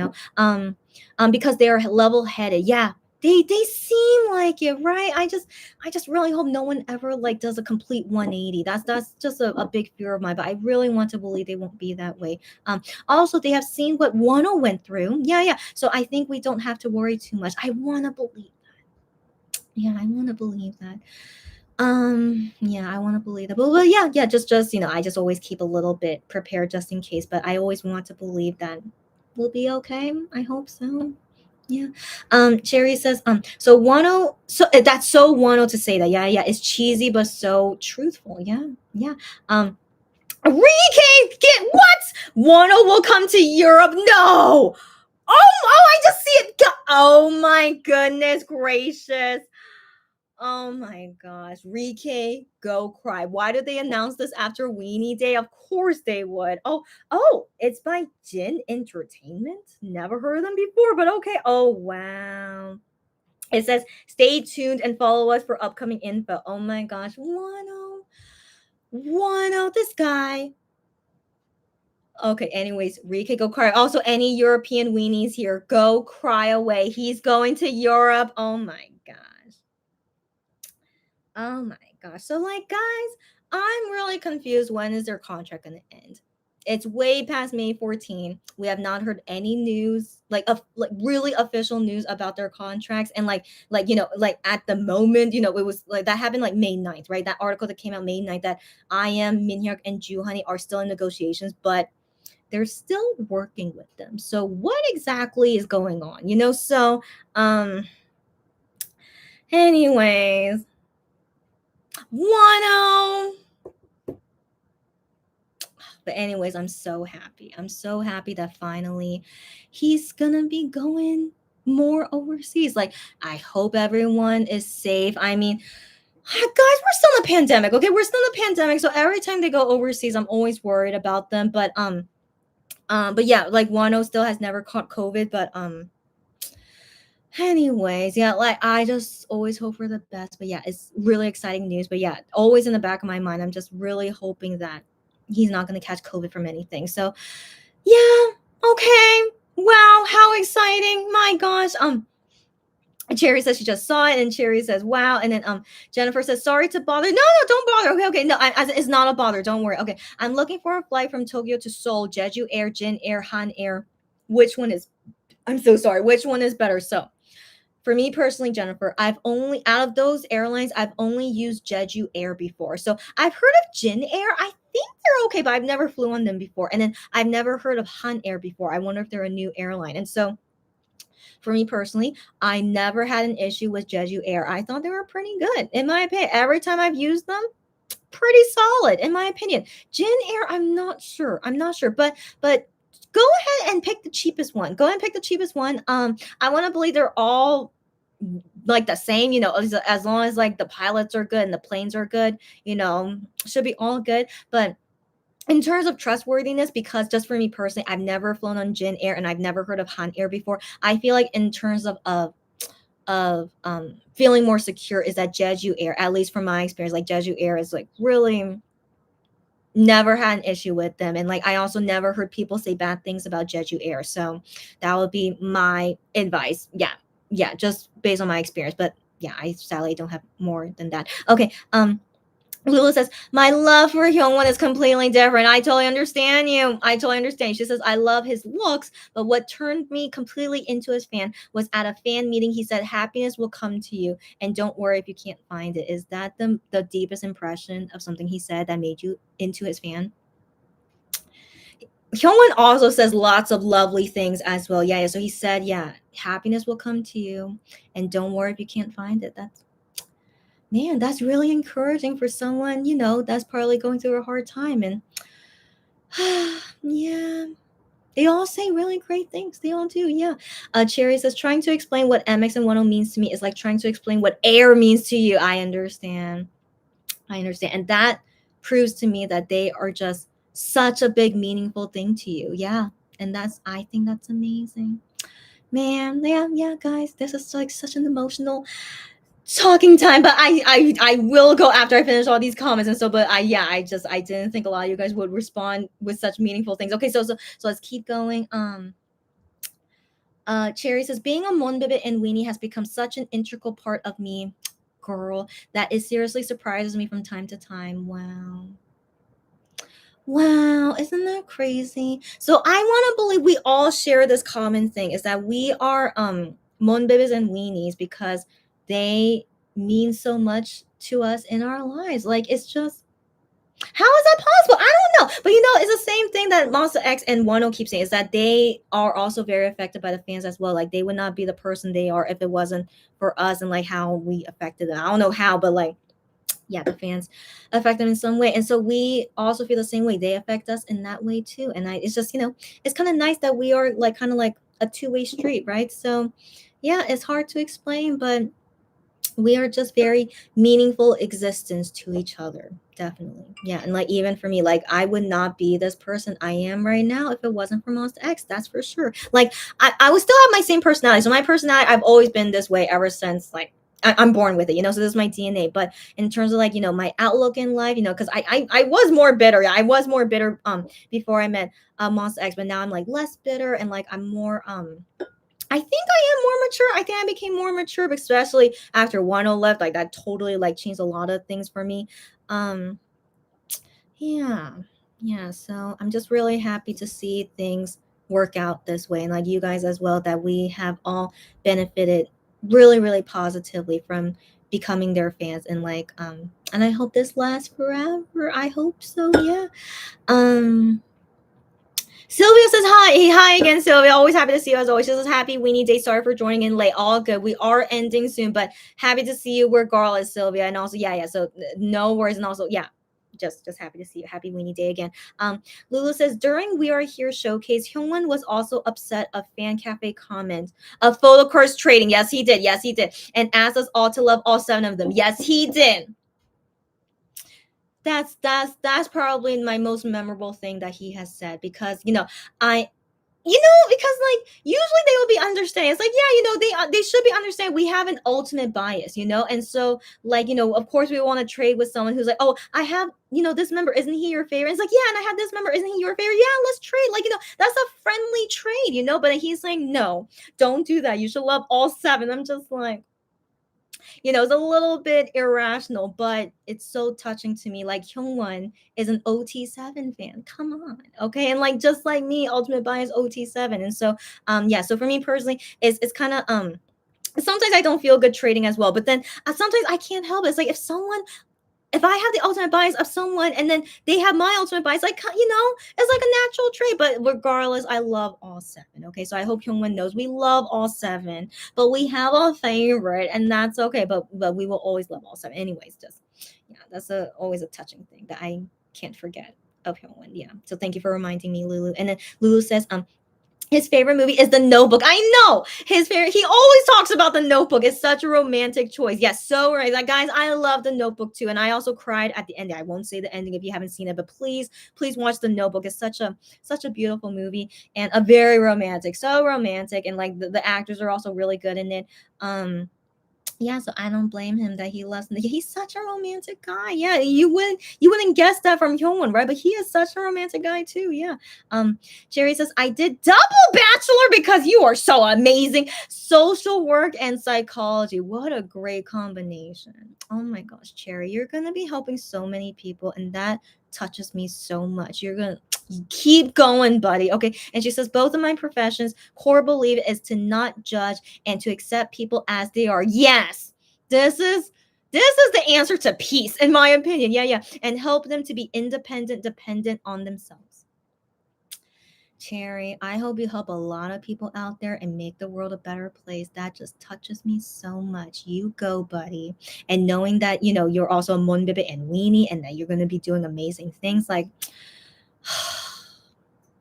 because they are level headed. Yeah, They seem like it, right? I just really hope no one ever like does a complete 180. That's just a big fear of mine, but I really want to believe they won't be that way. Also they have seen what Wano went through. Yeah, yeah. So I think we don't have to worry too much. I want to believe. Yeah, I want to believe that. Yeah, I want to believe that. But yeah, yeah, just I just always keep a little bit prepared just in case, but I always want to believe that we'll be okay. I hope so. Yeah. Cherry says, so Wano, so that's so Wano to say that. Yeah, yeah, it's cheesy but so truthful. Yeah, yeah. Rike, get what? Wano will come to Europe? No. I just see it. Oh my goodness gracious. Oh my gosh. Rike, go cry. Why did they announce this after Weenie Day? Of course they would. Oh, it's by Jin Entertainment. Never heard of them before, but okay. Oh wow. It says stay tuned and follow us for upcoming info. Oh my gosh. Wano, this guy. Okay, anyways, Rike, go cry. Also, any European weenies here, go cry away. He's going to Europe. Oh my gosh. Oh my gosh. So like guys, I'm really confused. When is their contract going to end? It's way past May 14. We have not heard any news, like really official news about their contracts. And like at the moment, it was like that happened like May 9th, right? That article that came out May 9th that I am Minhyuk and Juhani are still in negotiations, but they're still working with them. So what exactly is going on? Anyways, 1 But anyways, I'm so happy. I'm so happy that finally he's gonna be going more overseas. Like, I hope everyone is safe. I mean, guys, we're still in a pandemic. Okay, we're still in a pandemic. So every time they go overseas, I'm always worried about them. But yeah, like Wano still has never caught COVID. But anyways, yeah, like I just always hope for the best. But yeah, it's really exciting news. But yeah, always in the back of my mind, I'm just really hoping that he's not going to catch COVID from anything. So yeah, okay. Wow, how exciting. My gosh. Cherry says she just saw it, and Cherry says, wow. And then Jennifer says, sorry to bother. No, don't bother. Okay. No, it's not a bother. Don't worry. Okay. I'm looking for a flight from Tokyo to Seoul, Jeju Air, Jin Air, Han Air. Which one is I'm so sorry. Which one is better? So for me personally, Jennifer, I've only out of those airlines, I've only used Jeju Air before. So I've heard of Jin Air. I think they're okay, but I've never flew on them before. And then I've never heard of Han Air before. I wonder if they're a new airline. And so for me personally, I never had an issue with Jeju Air. I thought they were pretty good, in my opinion. Every time I've used them, pretty solid, in my opinion. Jin Air, I'm not sure. But go ahead and pick the cheapest one. Go ahead and pick the cheapest one. I want to believe they're all like the same, as long as like the pilots are good and the planes are good, should be all good. But in terms of trustworthiness, because just for me personally, I've never flown on Jin Air and I've never heard of Han Air before. I feel like in terms of feeling more secure is that Jeju Air, at least from my experience, like Jeju Air is like really never had an issue with them. And like I also never heard people say bad things about Jeju Air. So that would be my advice. Yeah. Yeah, just based on my experience. But yeah, I sadly don't have more than that. Okay. Lulu says, my love for Hyungwon is completely different. I totally understand you. I totally understand. She says, I love his looks, but what turned me completely into his fan was at a fan meeting. He said, happiness will come to you, and don't worry if you can't find it. Is that the deepest impression of something he said that made you into his fan? Hyungwon also says lots of lovely things as well. Yeah. So he said, yeah, happiness will come to you, and don't worry if you can't find it. That's really encouraging for someone, that's probably going through a hard time. And yeah, they all say really great things. They all do. Yeah. Cherry says, trying to explain what MX and 10 means to me is like trying to explain what air means to you. I understand. And that proves to me that they are just such a big, meaningful thing to you. Yeah. And I think that's amazing. Man, yeah, guys, this is like such an emotional talking time, but I will go after I finish all these comments. And so, but I didn't think a lot of you guys would respond with such meaningful things. Okay, so let's keep going. Cherry says, being a Monbebe and Weenie has become such an integral part of me, girl, that it seriously surprises me from time to time. Wow. Wow, isn't that crazy? So I want to believe we all share this common thing is that we are Monbebes and Weenies because they mean so much to us in our lives. Like it's just how is that possible? I don't know. But it's the same thing that Monster X and Wano keep saying is that they are also very affected by the fans as well. Like they would not be the person they are if it wasn't for us and like how we affected them. I don't know how, but like yeah, the fans affect them in some way. And so we also feel the same way. They affect us in that way too. And it's just, it's kind of nice that we are like kind of like a two-way street, right? So yeah, it's hard to explain, but we are just very meaningful existence to each other, definitely. Yeah, and like even for me, like I would not be this person I am right now if it wasn't for Monster X, that's for sure. Like I would still have my same personality. So my personality, I've always been this way ever since like I'm born with it, so this is my DNA. But in terms of like my outlook in life, because I was more bitter. I was more bitter before I met Monster X, but now I'm like less bitter and like I'm more I think I am more mature. I think I became more mature, especially after Wano left. Like that totally like changed a lot of things for me. Um, yeah, yeah. So I'm just really happy to see things work out this way, and like you guys as well, that we have all benefited really, really positively from becoming their fans, and like and I hope this lasts forever. I hope so. Yeah. Um. Sylvia says hi. Hey, hi again, Sylvia. Always happy to see you as always. She says happy Weenie Day. Sorry for joining in late. All good. We are ending soon, but happy to see you regardless, Sylvia. And also, yeah. So no worries. And also, yeah, just happy to see you. Happy Weenie Day again. Lulu says during We Are Here showcase, Hyungwon was also upset of fan cafe comment of photo cards trading. Yes, he did. Yes, he did. And asked us all to love all 7 of them. Yes, he did. That's probably my most memorable thing that he has said because I because like usually they will be understanding. It's like they should be understanding. We have an ultimate bias, and so like of course we want to trade with someone who's like, oh, I have this member, isn't he your favorite? It's like yeah, and I have this member, isn't he your favorite? Yeah, let's trade. Like that's a friendly trade, But he's saying no, don't do that. You should love all 7. I'm just like it's a little bit irrational, but it's so touching to me. Like Hyungwon is an OT7 fan. Come on, okay? And like just like me, Ultimate Bias OT7. And so yeah, so for me personally, it's kind of sometimes I don't feel good trading as well, but then sometimes I can't help it. It's like if I have the ultimate bias of someone and then they have my ultimate bias, like, it's like a natural trait. But regardless, I love all 7. Okay. So I hope Hyungwon knows we love all 7, but we have a favorite and that's okay. But we will always love all 7. Anyways, just, yeah, that's always a touching thing that I can't forget of Hyungwon. Yeah. So thank you for reminding me, Lulu. And then Lulu says, his favorite movie is The Notebook. I know his favorite. He always talks about The Notebook. It's such a romantic choice. Yes, so right. Like guys, I love The Notebook too, and I also cried at the ending. I won't say the ending if you haven't seen it, but please watch The Notebook. It's such a beautiful movie and a very romantic, so romantic, and like the actors are also really good in it. Yeah, so I don't blame him that he loves. He's such a romantic guy. Yeah, you wouldn't guess that from Hyungwon, right? But he is such a romantic guy too. Yeah. Jerry says I did double bachelor because you are so amazing. Social work and psychology. What a great combination. Oh my gosh, Cherry, you're gonna be helping so many people, and that touches me so much. You're gonna keep going, buddy. Okay. And she says both of my professions core belief is to not judge and to accept people as they are. Yes, this is the answer to peace, in my opinion. Yeah. And help them to be independent, dependent on themselves. Cherry, I hope you help a lot of people out there and make the world a better place. That just touches me so much. You go, buddy. And knowing that, you're also a Monbebe and Weenie and that you're going to be doing amazing things, like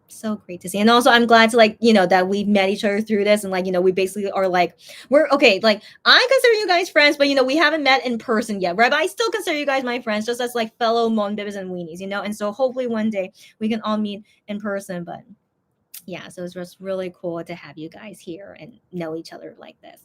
so great to see. And also I'm glad to like that we met each other through this, and like we basically are like we're okay. Like I consider you guys friends, but we haven't met in person yet, right? But I still consider you guys my friends, just as like fellow Monbibs and Weenies, and so hopefully one day we can all meet in person. But yeah, so it's just really cool to have you guys here and know each other like this.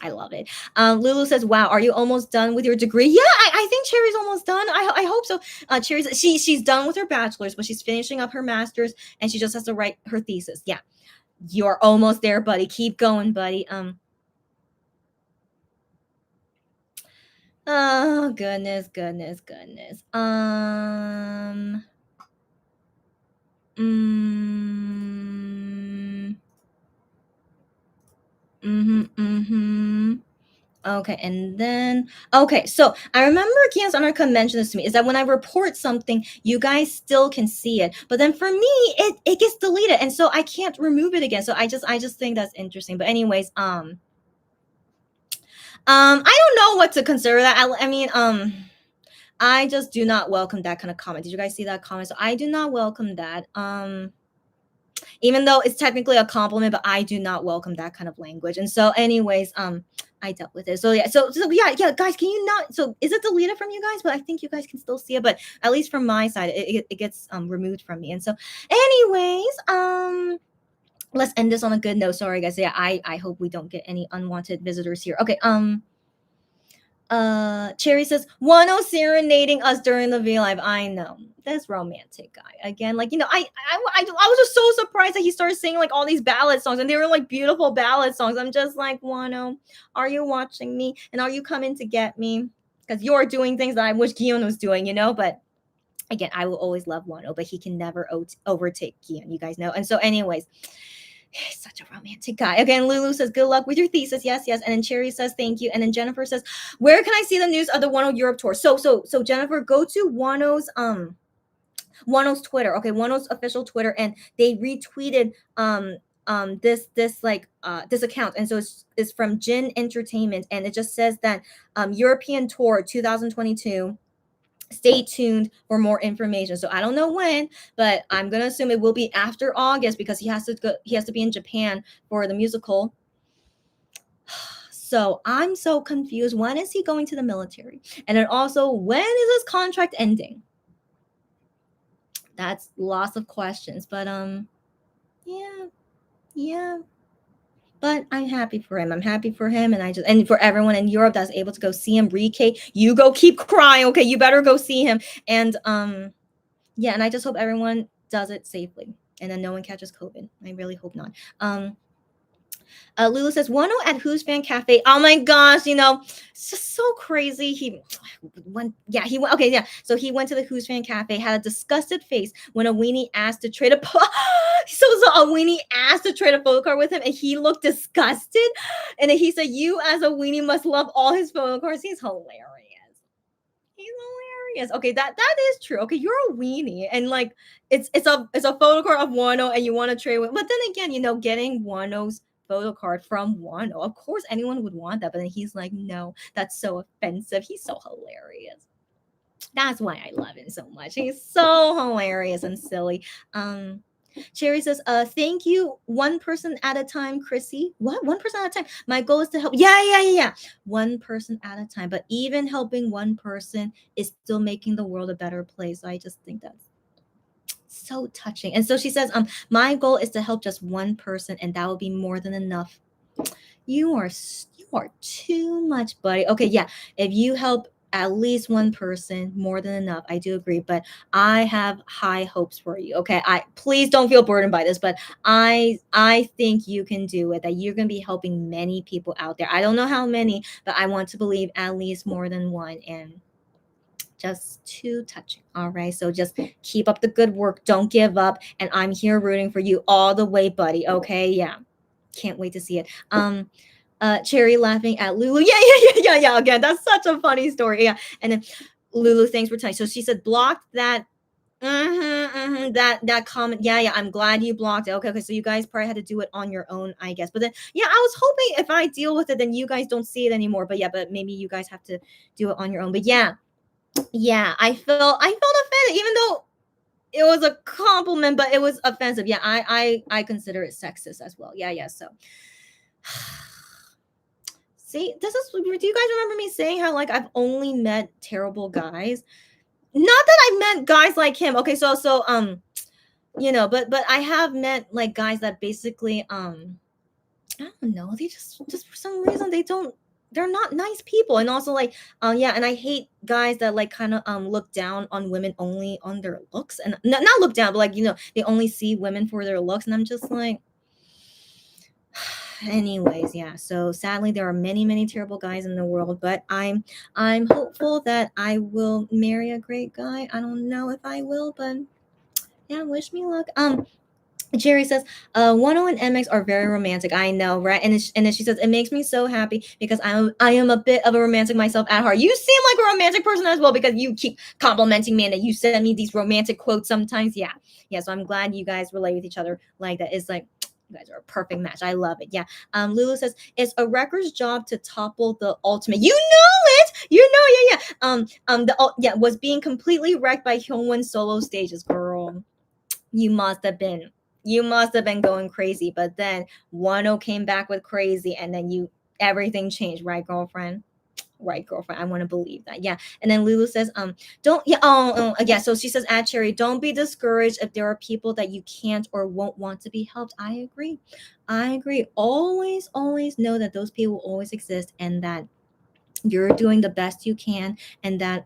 I love it. Lulu says, "Wow, are you almost done with your degree?" Yeah, I think Cherry's almost done. I hope so. She's done with her bachelor's, but she's finishing up her master's, and she just has to write her thesis. Yeah, You're almost there, buddy. Keep going, buddy. Oh goodness, goodness, goodness. Mm, mm-hmm. Okay, and then okay, so I remember Kian's honor mentioned this to me is that when I report something, you guys still can see it, but then for me, it gets deleted, and so I can't remove it again. So I just think that's interesting. But anyways, I don't know what to consider that. I mean, I just do not welcome that kind of comment. Did you guys see that comment? So I do not welcome that. Even though it's technically a compliment, but I do not welcome that kind of language. And so, anyways, I dealt with it. So yeah, so yeah, guys, can you not? So is it deleted from you guys? But I think you guys can still see it. But at least from my side, it gets removed from me. And so, anyways, let's end this on a good note. Sorry, guys. Yeah, I hope we don't get any unwanted visitors here. Okay. Cherry says, Wano serenading us during the V Live. I know. This romantic guy. Again, like, I was just so surprised that he started singing like all these ballad songs and they were like beautiful ballad songs. I'm just like, Wano, are you watching me? And are you coming to get me? Because you're doing things that I wish Gion was doing, but again, I will always love Wano, but he can never overtake Gion, you guys know. And so, anyways, he's such a romantic guy. Again, Lulu says, good luck with your thesis. Yes, yes. And then Cherry says, thank you. And then Jennifer says, where can I see the news of the Wano Europe tour? So Jennifer, go to Wano's Twitter. Okay, Wano's official Twitter, and they retweeted this account. And so it's from Jin Entertainment, and it just says that European tour 2022. Stay tuned for more information. So I don't know when, but I'm gonna assume it will be after August because he has to be in Japan for the musical. So I'm so confused. When is he going to the military? And then also, when is his contract ending? That's lots of questions. But yeah. But I'm happy for him. I'm happy for him, and for everyone in Europe that's able to go see him. Rike, you go keep crying. Okay, you better go see him. And yeah, and I just hope everyone does it safely, and then no one catches COVID. I really hope not. Lulu says, Wano at Who's Fan Cafe. Oh my gosh, it's just so crazy. He went, okay, yeah. So he went to the Who's Fan Cafe, had a disgusted face when a weenie asked to trade so a weenie asked to trade a photo card with him, and he looked disgusted. And then he said, you as a weenie must love all his photo cards. He's hilarious. Okay, that is true. Okay, you're a weenie, and like it's a photo card of Wano, and you want to trade with. But then again, getting Wano's photo card from Wano, of course anyone would want that. But then he's like, no, that's so offensive. He's so hilarious. That's why I love him so much. He's so hilarious and silly. Cherry says, thank you. One person at a time, Chrissy. What? One person at a time. My goal is to help. Yeah. One person at a time. But even helping one person is still making the world a better place. So I just think that's so touching. And so she says, my goal is to help just one person, and that will be more than enough. You are too much, buddy. Okay, yeah. If you help at least one person, more than enough. I do agree, but I have high hopes for you. Okay, please don't feel burdened by this, but I think you can do it. That you're going to be helping many people out there. I don't know how many, but I want to believe at least more than one. And just too touching. All right, so just keep up the good work. Don't give up, and I'm here rooting for you all the way, buddy. Okay, yeah, can't wait to see it. Cherry laughing at Lulu. Yeah. Again, that's such a funny story. Yeah. And then Lulu, thanks for telling. So she said, blocked that. That comment. Yeah. I'm glad you blocked it. Okay. So you guys probably had to do it on your own, I guess. But then, yeah, I was hoping if I deal with it, then you guys don't see it anymore. But yeah, but maybe you guys have to do it on your own. But yeah, I felt offended, even though it was a compliment, but it was offensive. Yeah, I consider it sexist as well. Yeah. So. See, do you guys remember me saying how like I've only met terrible guys? Not that I met guys like him. Okay, so but I have met like guys that basically I don't know, they just for some reason they're not nice people. And also like and I hate guys that like kind of look down on women only on their looks, and not look down, but like they only see women for their looks, and I'm just like, anyways, yeah. So sadly, there are many terrible guys in the world, but I'm hopeful that I will marry a great guy. I don't know if I will, but yeah, wish me luck. Jerry says, 10 and MX are very romantic. I know, right? And then she says, it makes me so happy because I am a bit of a romantic myself at heart. You seem like a romantic person as well because you keep complimenting me and that you send me these romantic quotes sometimes. Yeah. Yeah. So I'm glad you guys relate with each other like that. It's like, you guys are a perfect match. I love it. Yeah. Lulu says, it's a record's job to topple the ultimate. You know it. You know, yeah, yeah. Was being completely wrecked by Hyungwon's solo stages, girl. You must have been going crazy, but then 10 came back with crazy, and then everything changed, right, girlfriend? Right, girlfriend. I want to believe that. Yeah. And then Lulu says, don't, yeah, yeah. So she says, at Cherry, don't be discouraged if there are people that you can't or won't want to be helped. I agree. I agree. Always know that those people always exist, and that you're doing the best you can, and that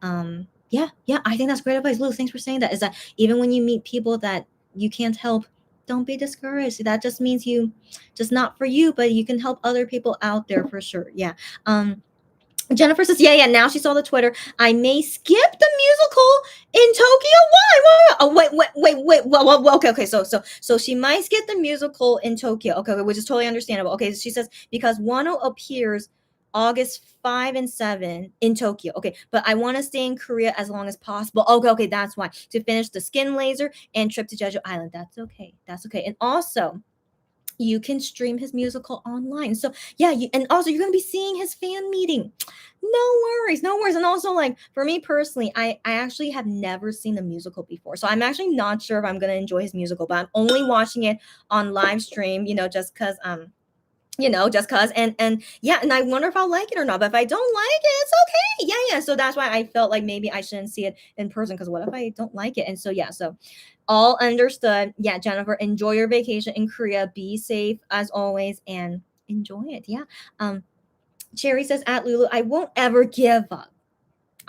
yeah, I think that's great advice. Lou, thanks for saying that. Is that even when you meet people that you can't help, don't be discouraged. That just means you just not for you, but you can help other people out there for sure. Yeah. Jennifer says, yeah, now she saw the Twitter. I may skip the musical in Tokyo. Why? Oh, wait. Well, okay. So she might skip the musical in Tokyo. Okay, which is totally understandable. Okay, she says, because Wano appears August 5 and 7 in Tokyo. Okay, but I want to stay in Korea as long as possible. Okay, that's why. To finish the skin laser and trip to Jeju Island. That's okay. And also, you can stream his musical online. So yeah, and also you're gonna be seeing his fan meeting. No worries. And also, like, for me personally, I actually have never seen the musical before, so I'm actually not sure if I'm gonna enjoy his musical, but I'm only watching it on live stream, just cause, and yeah, and I wonder if I'll like it or not. But if I don't like it, it's okay. Yeah. So that's why I felt like maybe I shouldn't see it in person, because what if I don't like it? And so yeah, so all understood. Yeah, Jennifer, enjoy your vacation in Korea. Be safe as always and enjoy it. Yeah. Cherry says, at Lulu, I won't ever give up.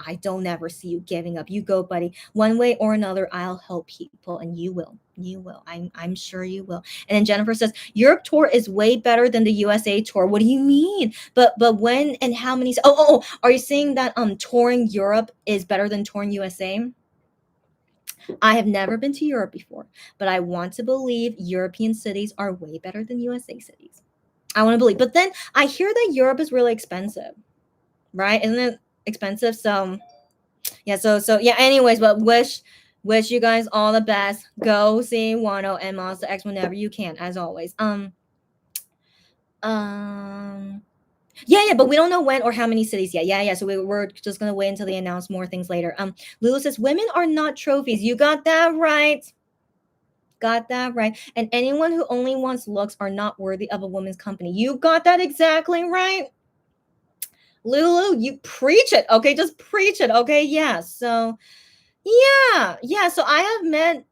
I don't ever see you giving up. You go, buddy. One way or another, I'll help people, and you will. You will. I'm sure you will. And then Jennifer says, Europe tour is way better than the USA tour. What do you mean? But when and how many? Are you saying that touring Europe is better than touring USA? I have never been to Europe before, but I want to believe European cities are way better than USA cities. I want to believe. But then I hear that Europe is really expensive, right? Isn't it expensive? So yeah, so yeah, anyways, but wish you guys all the best. Go see Wano and Monster X whenever you can, as always. Um yeah, but we don't know when or how many cities yet. Yeah. So we're just gonna wait until they announce more things later. Lulu says, women are not trophies. You got that right. Got that right. And anyone who only wants looks are not worthy of a woman's company. You got that exactly right. Lulu, you preach it. Okay, just preach it. Okay, yeah. So yeah. So I have met,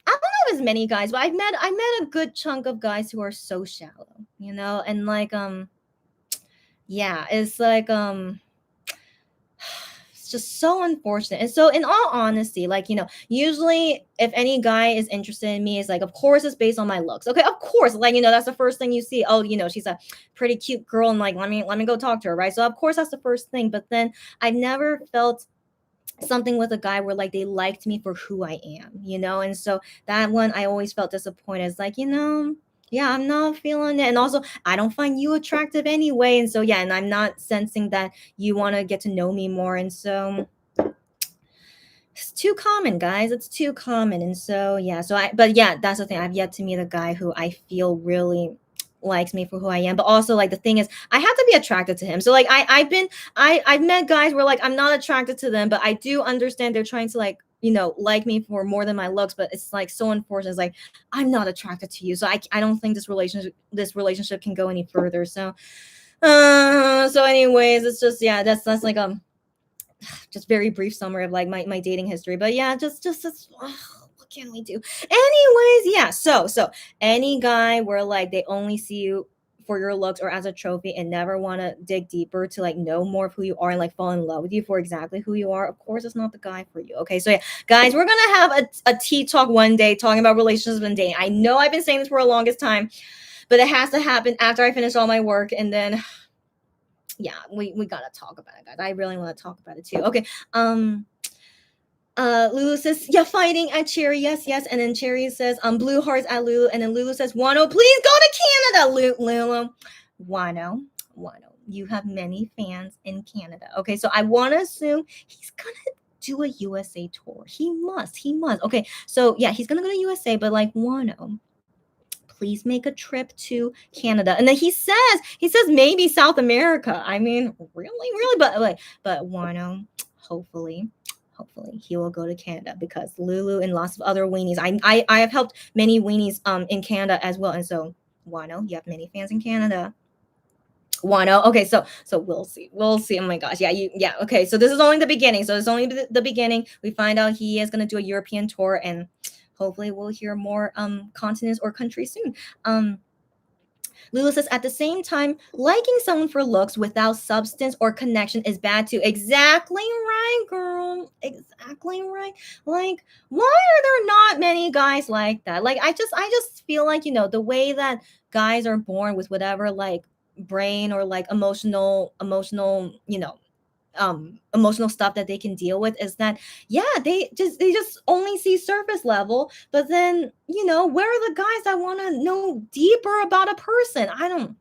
I don't have as many guys, but I met a good chunk of guys who are so shallow, and like yeah, it's like it's just so unfortunate. And so, in all honesty, like, usually if any guy is interested in me, it's like, of course it's based on my looks. Okay, of course, like, that's the first thing you see. Oh, she's a pretty cute girl, and like, let me go talk to her, right? So of course that's the first thing. But then I've never felt something with a guy where like they liked me for who I am, and so that one I always felt disappointed. It's like, yeah, I'm not feeling it. And also, I don't find you attractive anyway. And so, yeah, and I'm not sensing that you want to get to know me more. And so it's too common, guys. It's too common. And so, yeah, but yeah, that's the thing. I've yet to meet a guy who I feel really likes me for who I am. But also, like, the thing is, I have to be attracted to him. So like I've met guys where like I'm not attracted to them, but I do understand they're trying to like me for more than my looks. But it's like so unfortunate. It's like, I'm not attracted to you. So I don't think this relationship can go any further. So anyways, it's just, yeah, that's like just very brief summary of like my dating history. But yeah, just what can we do? Anyways, yeah. So any guy where like they only see you for your looks or as a trophy and never want to dig deeper to like know more of who you are and like fall in love with you for exactly who you are, of course it's not the guy for you. Okay, so yeah, guys, we're gonna have a tea talk one day talking about relationships and dating. I know I've been saying this for the longest time, but it has to happen after I finish all my work, and then yeah, we gotta talk about it, guys. I really want to talk about it too. Okay. Lulu says, yeah, fighting at Cherry. Yes, yes. And then Cherry says, blue hearts at Lulu. And then Lulu says, Wano, please go to Canada, Lulu. Wano, you have many fans in Canada. Okay, so I want to assume he's gonna do a USA tour. He must. Okay, so yeah, he's gonna go to USA, but like Wano, please make a trip to Canada. And then he says maybe South America. I mean, really, but Wano, hopefully he will go to Canada, because Lulu and lots of other weenies. I have helped many weenies in Canada as well. And so Wano, you have many fans in Canada. Wano. Okay, so we'll see. Oh my gosh. Yeah. Okay, so this is only the beginning. So it's only the beginning. We find out he is gonna do a European tour, and hopefully we'll hear more continents or countries soon. Lulu says, at the same time, liking someone for looks without substance or connection is bad too. Exactly right, girl. Exactly right. Like, why are there not many guys like that? Like, I just feel like, the way that guys are born with whatever like brain or like emotional, emotional stuff that they can deal with, is that they just only see surface level, but then where are the guys that want to know deeper about a person? I don't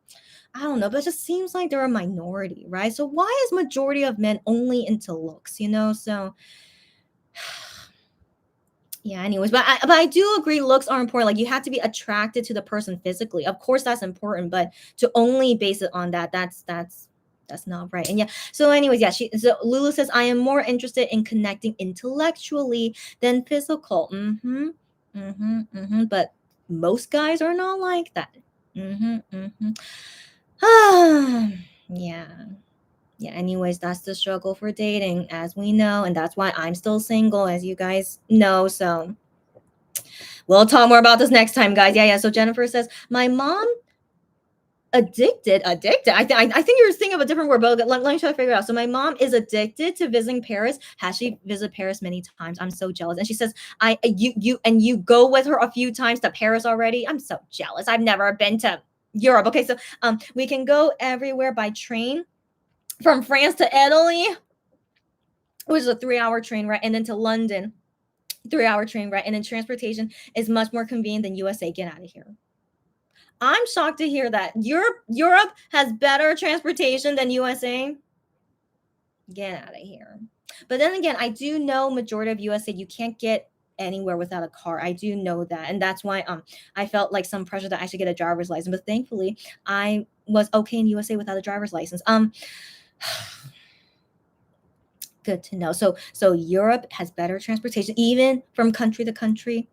know, but it just seems like they're a minority, right? So why is majority of men only into looks, so yeah, anyways, but I do agree looks are important. Like, you have to be attracted to the person physically, of course that's important, but to only base it on that's not right. And yeah, so anyways, yeah, so Lulu says, I am more interested in connecting intellectually than physical. But most guys are not like that. Yeah. Anyways, that's the struggle for dating, as we know, and that's why I'm still single, as you guys know. So we'll talk more about this next time, guys. Yeah. So Jennifer says, my mom addicted. I think you're thinking of a different word, but let me try to figure it out. So my mom is addicted to visiting Paris. Has she visited Paris many times? I'm so jealous. And she says, you go with her a few times to Paris already. I'm so jealous. I've never been to Europe. Okay, so we can go everywhere by train from France to Italy, which is a 3-hour train ride, and then to London, 3-hour train ride, and then transportation is much more convenient than USA. Get out of here. I'm shocked to hear that Europe has better transportation than USA. Get out of here. But then again, I do know majority of USA you can't get anywhere without a car. I do know that, and that's why I felt like some pressure that I should get a driver's license. But thankfully, I was okay in USA without a driver's license. Good to know. So Europe has better transportation, even from country to country.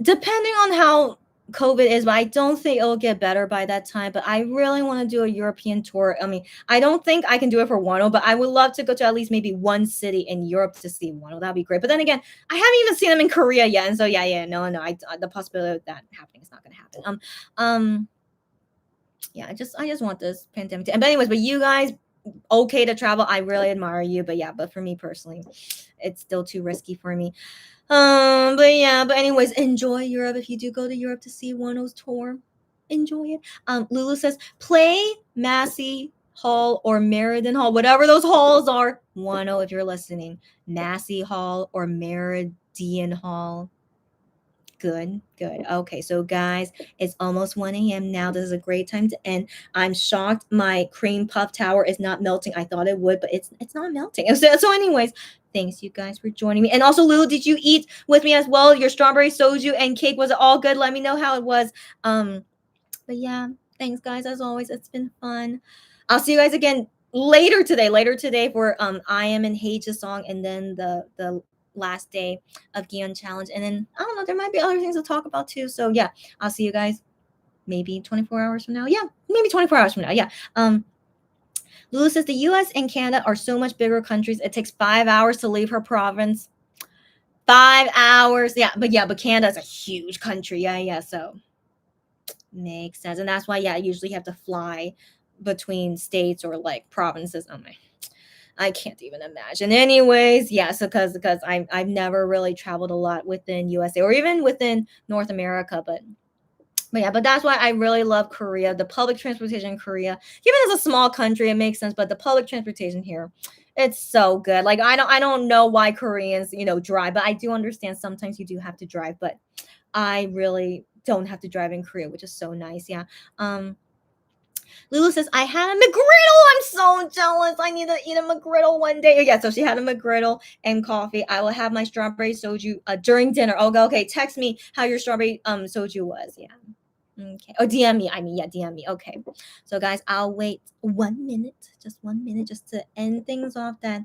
Depending on how COVID is, but I don't think it'll get better by that time. But I really want to do a European tour. I mean, I don't think I can do it for Wano, but I would love to go to at least maybe one city in Europe to see Wano. That'd be great. But then again, I haven't even seen them in Korea yet, and so no. The possibility of that happening is not going to happen. Yeah, I just want this pandemic to. But anyways, but you guys okay to travel? I really admire you, but for me personally, it's still too risky for me. But anyways, enjoy Europe. If you do go to Europe to see Wano's tour, enjoy it. Lulu says, play Massey Hall or Meriden Hall, whatever those halls are. Wano, if you're listening, Massey Hall or Meridian Hall. Good. Okay, so guys, it's almost 1 a.m. now. This is a great time to end. I'm shocked my cream puff tower is not melting. I thought it would, but it's not melting. So anyways, thanks you guys for joining me. And also, Lulu, did you eat with me as well? Your strawberry soju and cake, was it all good? Let me know how it was. But yeah, thanks guys. As always, it's been fun. I'll see you guys again later today for I Am in Hage's song, and then the last day of Gion Challenge. And then I don't know, there might be other things to talk about too. So yeah, I'll see you guys maybe 24 hours from now. Yeah, maybe 24 hours from now. Yeah. Lulu says the US and Canada are so much bigger countries. It takes 5 hours to leave her province. 5 hours. Yeah, but Canada's a huge country. Yeah. So makes sense. And that's why, I usually have to fly between states or like provinces. Oh my, I can't even imagine. Anyways, so because I've never really traveled a lot within USA or even within North America, but But yeah, but that's why I really love Korea. The public transportation in Korea, given it's a small country, it makes sense. But the public transportation here, it's so good. Like I don't know why Koreans, drive, but I do understand sometimes you do have to drive. But I really don't have to drive in Korea, which is so nice. Yeah. Lulu says, I had a McGriddle. I'm so jealous. I need to eat a McGriddle one day. Yeah, so she had a McGriddle and coffee. I will have my strawberry soju during dinner. Okay, okay. Text me how your strawberry soju was. Yeah. Okay. Oh, DM me. I mean, yeah, DM me. Okay. So, guys, I'll wait 1 minute, just 1 minute, just to end things off. That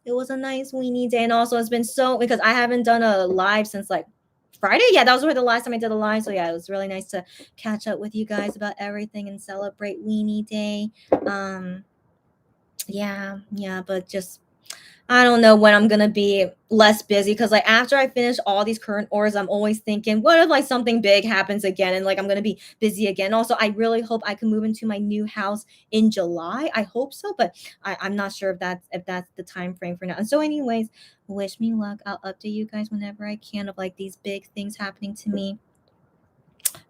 it was a nice weenie day, and also it's been so because I haven't done a live since like Friday. Yeah, that was really the last time I did a live. So yeah, it was really nice to catch up with you guys about everything and celebrate weenie day. Um, yeah, but just I don't know when I'm gonna be less busy because like after I finish all these current orders, I'm always thinking, what if like something big happens again and like I'm gonna be busy again. Also, I really hope I can move into my new house in July. I hope so, but I'm not sure if that's the time frame for now. And so, anyways, wish me luck. I'll update you guys whenever I can of like these big things happening to me.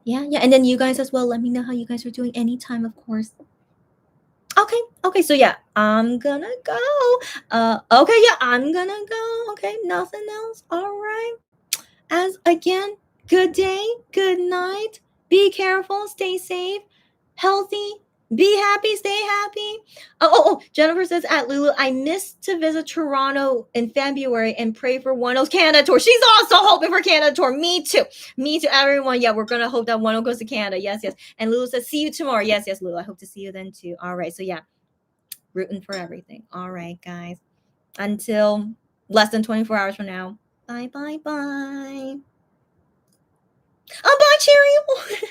Yeah. And then you guys as well. Let me know how you guys are doing anytime, of course. Okay, so yeah, I'm gonna go. Okay, yeah, I'm gonna go. Okay, nothing else. All right. As again, good day, good night. Be careful, stay safe, healthy, be happy, stay happy. Oh, Jennifer says at Lulu, I missed to visit Toronto in February and pray for Oneo's Canada tour. She's also hoping for Canada tour. Me too. Me too, everyone. Yeah, we're gonna hope that Oneo goes to Canada. Yes. And Lulu says, see you tomorrow. Yes, Lulu. I hope to see you then too. All right. So yeah, rooting for everything. All right, guys. Until less than 24 hours from now. Bye. Bye, Cheerio.